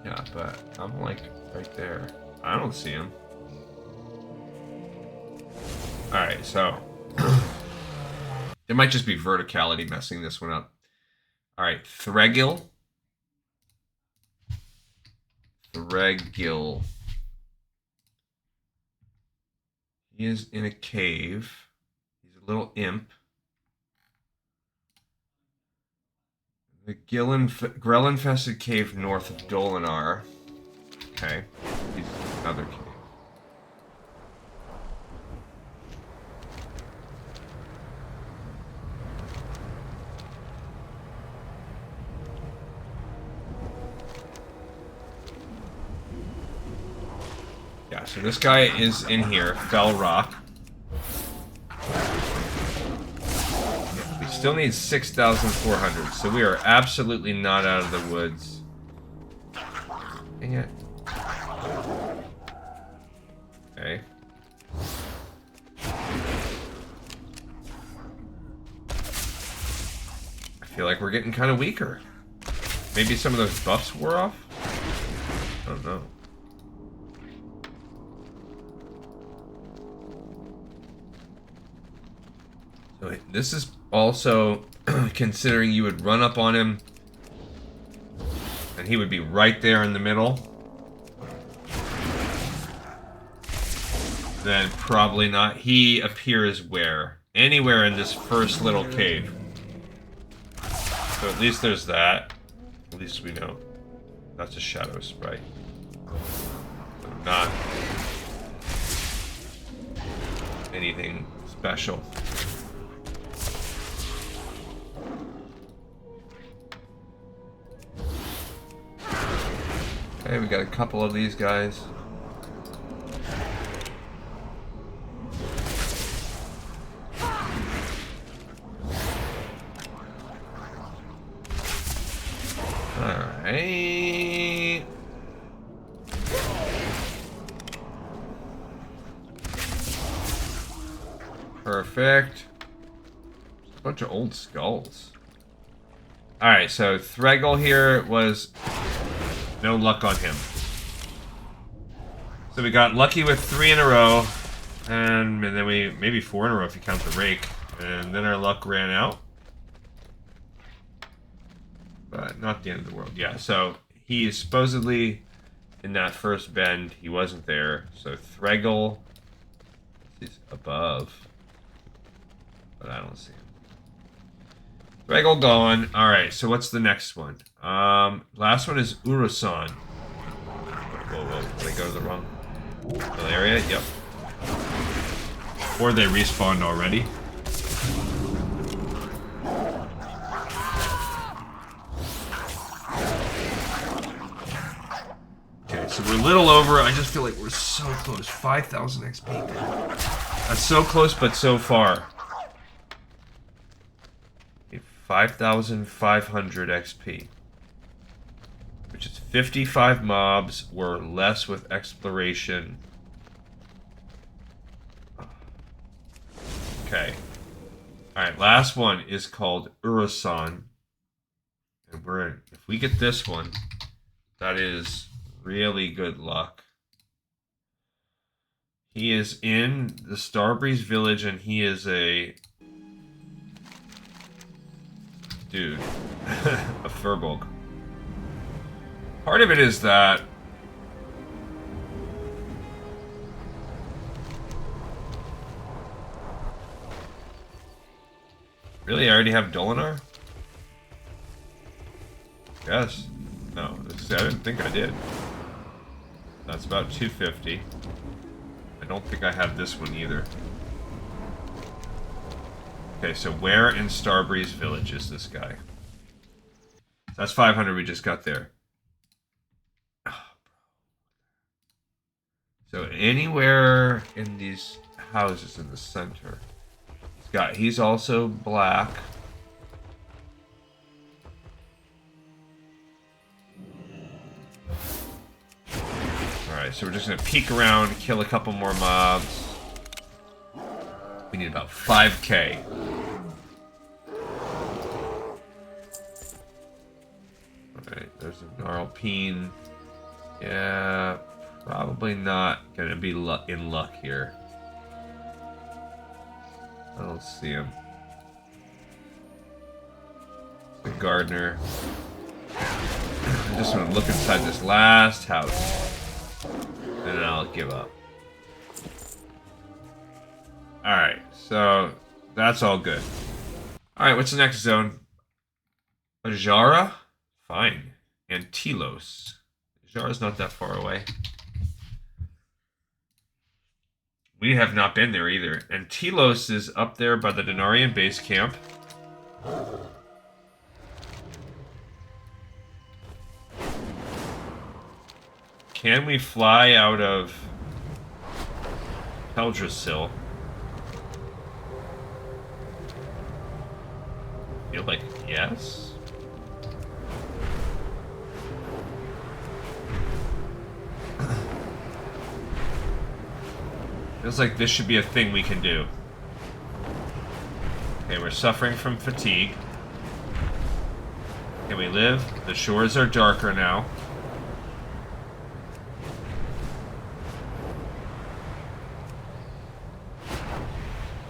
Yeah, but I'm like right there. I don't see him. Alright, so. It might just be verticality messing this one up. Alright, Thregil. Thregil. He is in a cave. He's a little imp. The Grell-infested cave north of Dolinar. Okay. He's another cave. Yeah, so this guy is in here, Fell Rock. We still need 6,400, so we are absolutely not out of the woods. Dang it. Okay. I feel like we're getting kind of weaker. Maybe some of those buffs wore off? I don't know. So this is also considering you would run up on him and he would be right there in the middle. Then probably not. He appears where? Anywhere in this first little cave. So at least there's that. At least we know. That's a shadow sprite. So not anything special. Okay, we got a couple of these guys. Alright. Perfect. A bunch of old skulls. Alright, so Thregil here was no luck on him. So we got lucky with 3 in a row, and then we maybe 4 in a row if you count the rake, and then our luck ran out. But not the end of the world. Yeah, so he is supposedly in that first bend. He wasn't there. So Thregil is above. But I don't see him. Thregil gone. Alright, so what's the next one? Last one is Urasan. Whoa, did I go to the wrong area? Yep. Or they respawned already. Okay, so we're a little over. I just feel like we're so close. 5,000 XP. That's so close, but so far. 5,500 XP. Which is 55 mobs or less with exploration. Okay. Alright, last one is called Urasan. And if we get this one, that is really good luck. He is in the Starbreeze village and he is a dude. A Furbolg. Part of it is that really, I already have Dolinar? Yes. No, I didn't think I did. That's about 250. I don't think I have this one either. Okay, so where in Starbreeze Village is this guy? That's 500 we just got there. So anywhere in these houses in the center. He's also black. Alright, so we're just gonna peek around, kill a couple more mobs. We need about 5k. Alright, there's a Gnarlpeen. Yeah, probably not gonna be in luck here. I don't see him. The gardener. I just want to look inside this last house. And then I'll give up. Alright, so that's all good. Alright, what's the next zone? Ajara? Fine. Antilos. Ajara's not that far away. We have not been there either. Antilos is up there by the Denarian base camp. Can we fly out of Teldrassil? Feel like yes. Feels like this should be a thing we can do. Okay, we're suffering from fatigue. Can we live? The shores are darker now.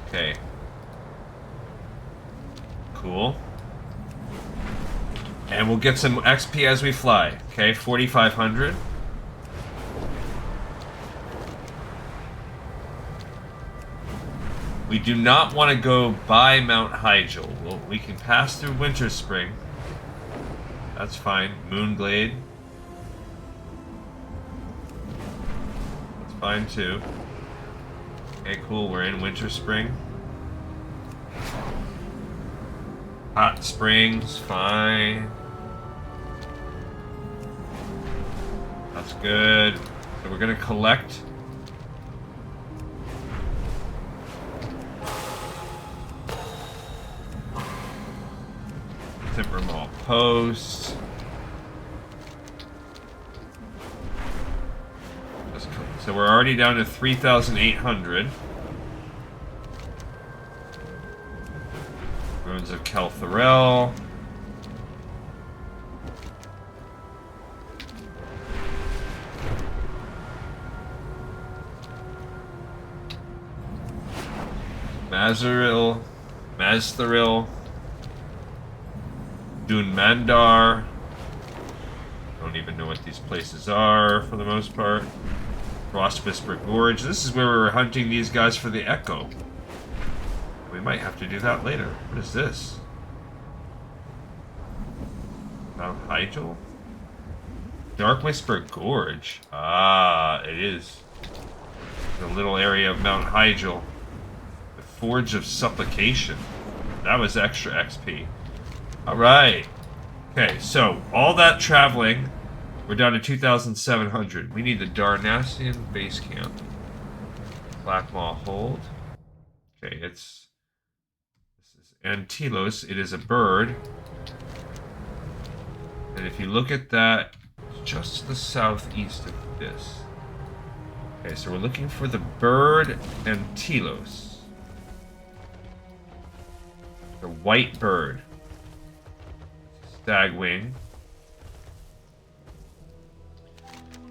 Okay. Cool. And we'll get some XP as we fly. Okay, 4,500. We do not want to go by Mount Hyjal. Well, we can pass through Winter Spring. That's fine. Moonglade. That's fine too. Okay, cool. We're in Winter Spring. Hot Springs, fine. That's good. So we're gonna collect. Timbermall Post. So we're already down to 3,800. Ruins of Kel'Thurel. Mazthoril. Dunmandar. Don't even know what these places are for the most part. Frostwhisper Gorge. This is where we were hunting these guys for the Echo. We might have to do that later. What is this? Mount Hyjal? Dark Whisper Gorge. Ah, it is. The little area of Mount Hyjal. The Forge of Supplication. That was extra XP. Alright. Okay, so all that traveling, we're down to 2,700. We need the Darnassian base camp. Black Maw Hold. Okay, this is Antilos. It is a bird. And if you look at that, it's just to the southeast of this. Okay, so we're looking for the bird Antilos. The white bird. Stagwing.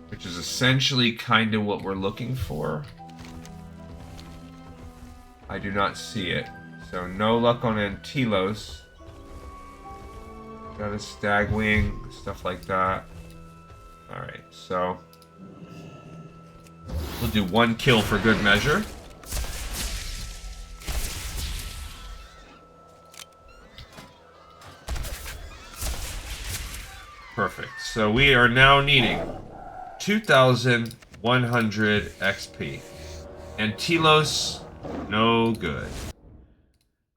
Which is essentially kind of what we're looking for. I do not see it. So no luck on Antilos. Got a Stagwing, stuff like that. Alright, so we'll do one kill for good measure. Perfect. So we are now needing 2,100 XP. Antilos, no good.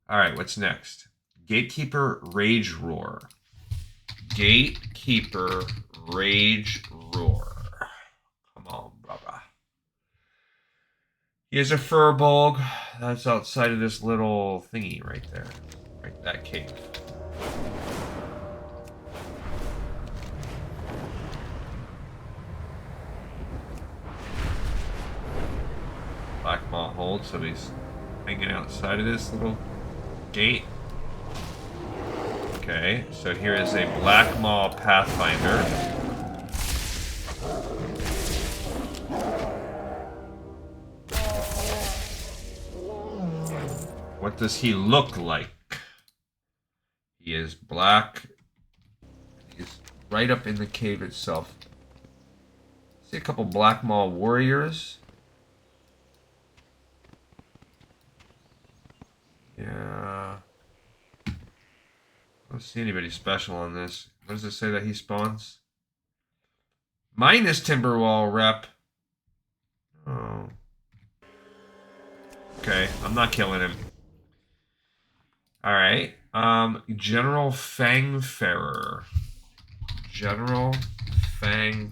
Alright, what's next? Gatekeeper Rage Roar. Gatekeeper Rage Roar. Come on, brother. Here's a furbolg. That's outside of this little thingy right there. Right, that cave. Black Maw hold, so he's hanging outside of this little gate. Okay, so here is a Black Maw Pathfinder. What does he look like? He is black. He's right up in the cave itself. See a couple Black Maw warriors. Yeah. I don't see anybody special on this. What does it say that he spawns? Minus Timberwall rep. Oh. Okay, I'm not killing him. Alright. General Fangfarer. General Fangfarer.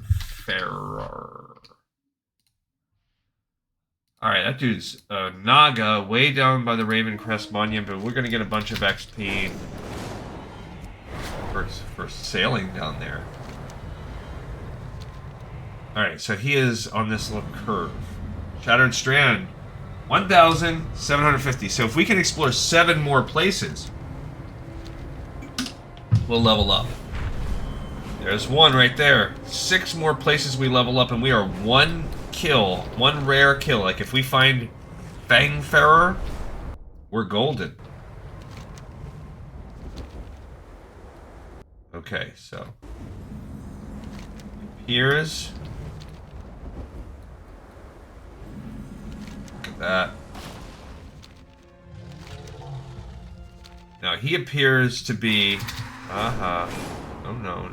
Alright, that dude's Naga, way down by the Raven Crest Monument, but we're going to get a bunch of XP for sailing down there. Alright, so he is on this little curve. Shattered Strand, 1,750. So if we can explore 7 more places, we'll level up. There's one right there. 6 more places we level up, and we are 1 kill, 1 rare kill. Like if we find Fangfarer, we're golden. Okay, so here's look at that. Now he appears to be oh no.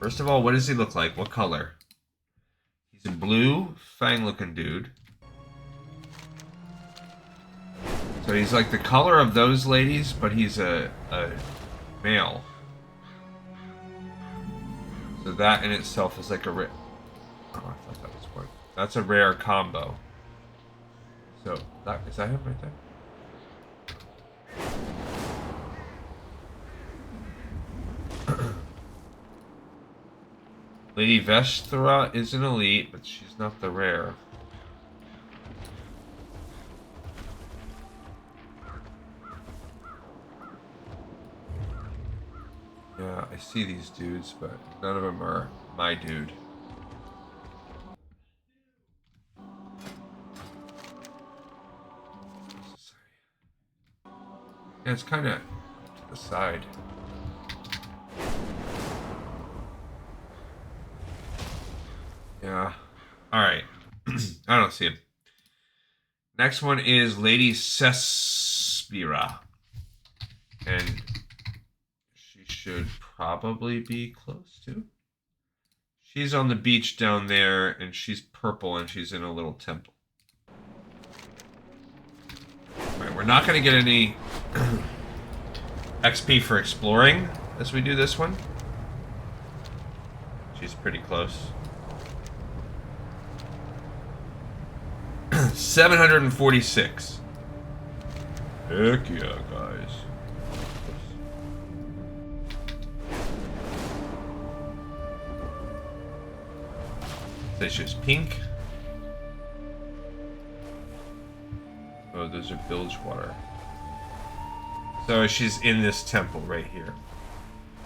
First of all, what does he look like? What color? He's a blue, fang-looking dude. So he's like the color of those ladies, but he's a male. So that in itself is like a rare... Oh, I thought that was one. That's a rare combo. So, is that him right there? Lady Vesthra is an elite, but she's not the rare. Yeah, I see these dudes, but none of them are my dude. Yeah, it's kind of to the side. Yeah. Alright. I don't see him. Next one is Lady Cespira. And she should probably be close to. She's on the beach down there, and she's purple, and she's in a little temple. Alright, we're not going to get any XP for exploring as we do this one. She's pretty close. 746. Heck yeah, guys. Say she's pink. Oh, those are bilge water. So she's in this temple right here,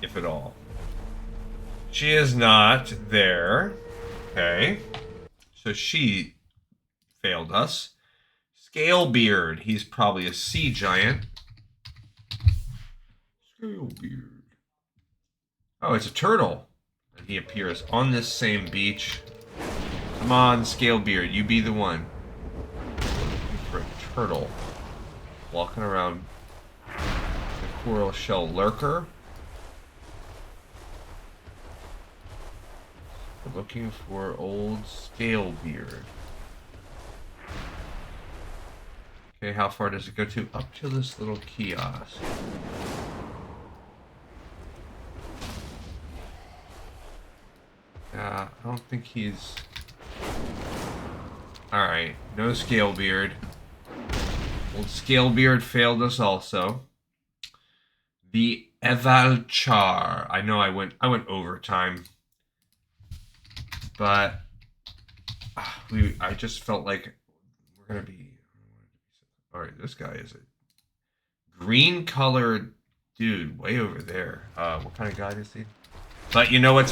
if at all. She is not there. Okay. So she failed us. Scalebeard. He's probably a sea giant. Scalebeard. Oh, it's a turtle. And he appears on this same beach. Come on, Scalebeard. You be the one. Looking for a turtle. Walking around the coral shell lurker. We're looking for old Scalebeard. Okay, how far does it go to? Up to this little kiosk. Yeah, I don't think he's... Alright, no Scalebeard. Old Scalebeard failed us also. The Evalchar. I know I went overtime. But I just felt like we're gonna be... Alright, this guy is a green colored dude way over there. What kind of guy is he? But you know what's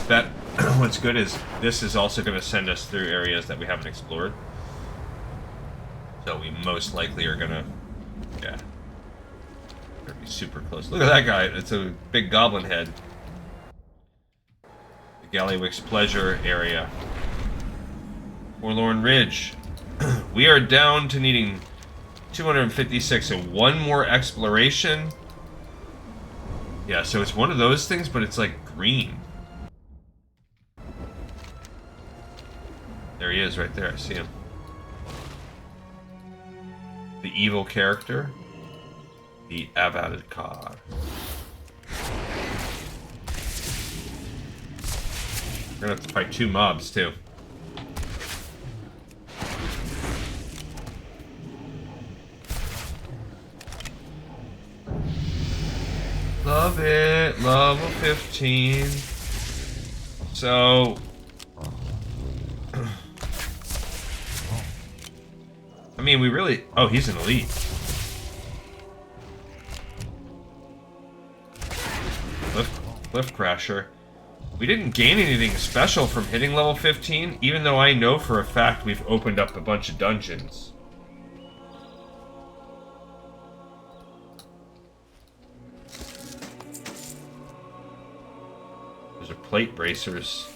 what's good is this is also going to send us through areas that we haven't explored. So we most likely are going to, yeah, gonna be super close. Look at that guy. It's a big goblin head. The Gallywix Pleasure area. Forlorn Ridge. We are down to needing 256, so one more exploration. Yeah, so it's one of those things, but it's like green. There he is right there, I see him. The evil character. The Avadkar. We're gonna have to fight 2 mobs, too. Love it. Level 15. So... I mean, we really... Oh, he's an elite. Cliff Crasher. We didn't gain anything special from hitting level 15, even though I know for a fact we've opened up a bunch of dungeons. Those are plate bracers.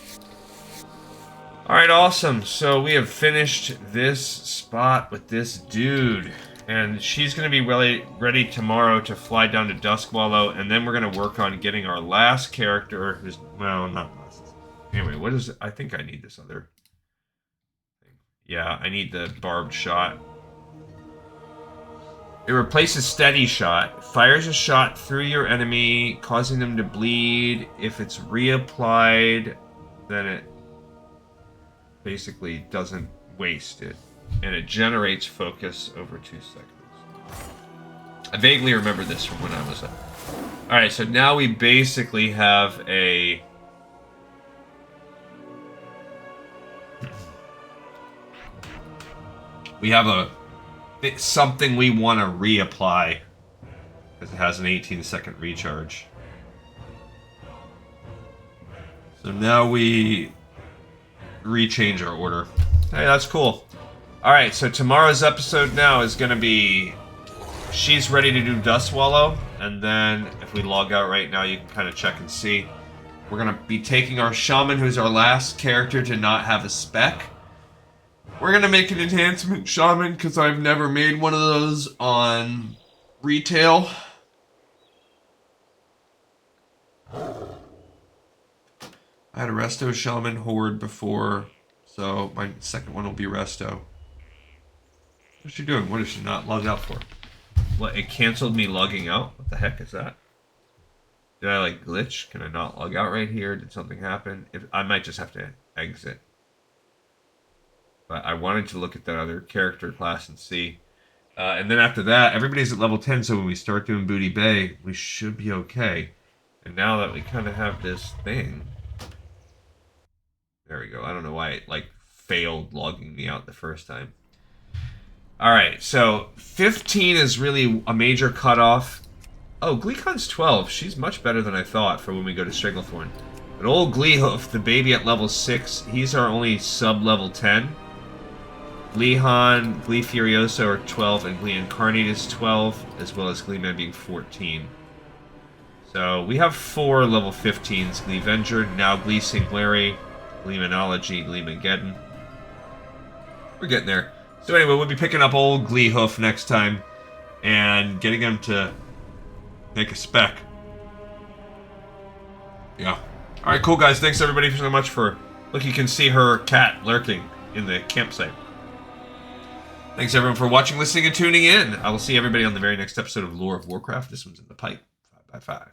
Alright, awesome. So we have finished this spot with this dude. And she's going to be ready tomorrow to fly down to Dustwallow. And then we're going to work on getting our last character who's... Well, not last. Anyway, what is it? I think I need this other thing. Yeah, I need the barbed shot. It replaces steady shot. Fires a shot through your enemy, causing them to bleed. If it's reapplied, then it basically doesn't waste it. And it generates focus over 2 seconds. I vaguely remember this from when I was up. Alright, so now we basically have a... We have something we want to reapply. Because it has an 18-second recharge. So now we rechange our order. Hey, that's cool. Alright, so tomorrow's episode now is going to be... She's ready to do Dustwallow, and then if we log out right now, you can kind of check and see. We're going to be taking our Shaman, who's our last character to not have a spec. We're going to make an enhancement Shaman, because I've never made one of those on retail. I had a Resto Shaman Horde before, so my second one will be Resto. What's she doing? What is she not logged out for? What, it canceled me logging out? What the heck is that? Did I like glitch? Can I not log out right here? Did something happen? I might just have to exit. But I wanted to look at that other character class and see. And then after that, everybody's at level 10, so when we start doing Booty Bay, we should be okay. And now that we kind of have this thing... There we go. I don't know why it, like, failed logging me out the first time. Alright, so 15 is really a major cutoff. Oh, Gleekon's 12. She's much better than I thought for when we go to Stranglethorn. But old Gleehoof, the baby at level 6, he's our only sub-level 10. Gleehan, Glee Furioso are 12, and Glee Incarnate is 12, as well as Gleeman being 14. So we have 4 level 15s. Glee Venger, now Glee Singularity, Gleemanology, Gleemageddon. We're getting there. So anyway, we'll be picking up old Gleehoof next time and getting him to make a spec. Yeah. Alright, cool guys. Thanks everybody so much for... Look, you can see her cat lurking in the campsite. Thanks everyone for watching, listening, and tuning in. I will see everybody on the very next episode of Lore of Warcraft. This one's in the pipe. 5x5.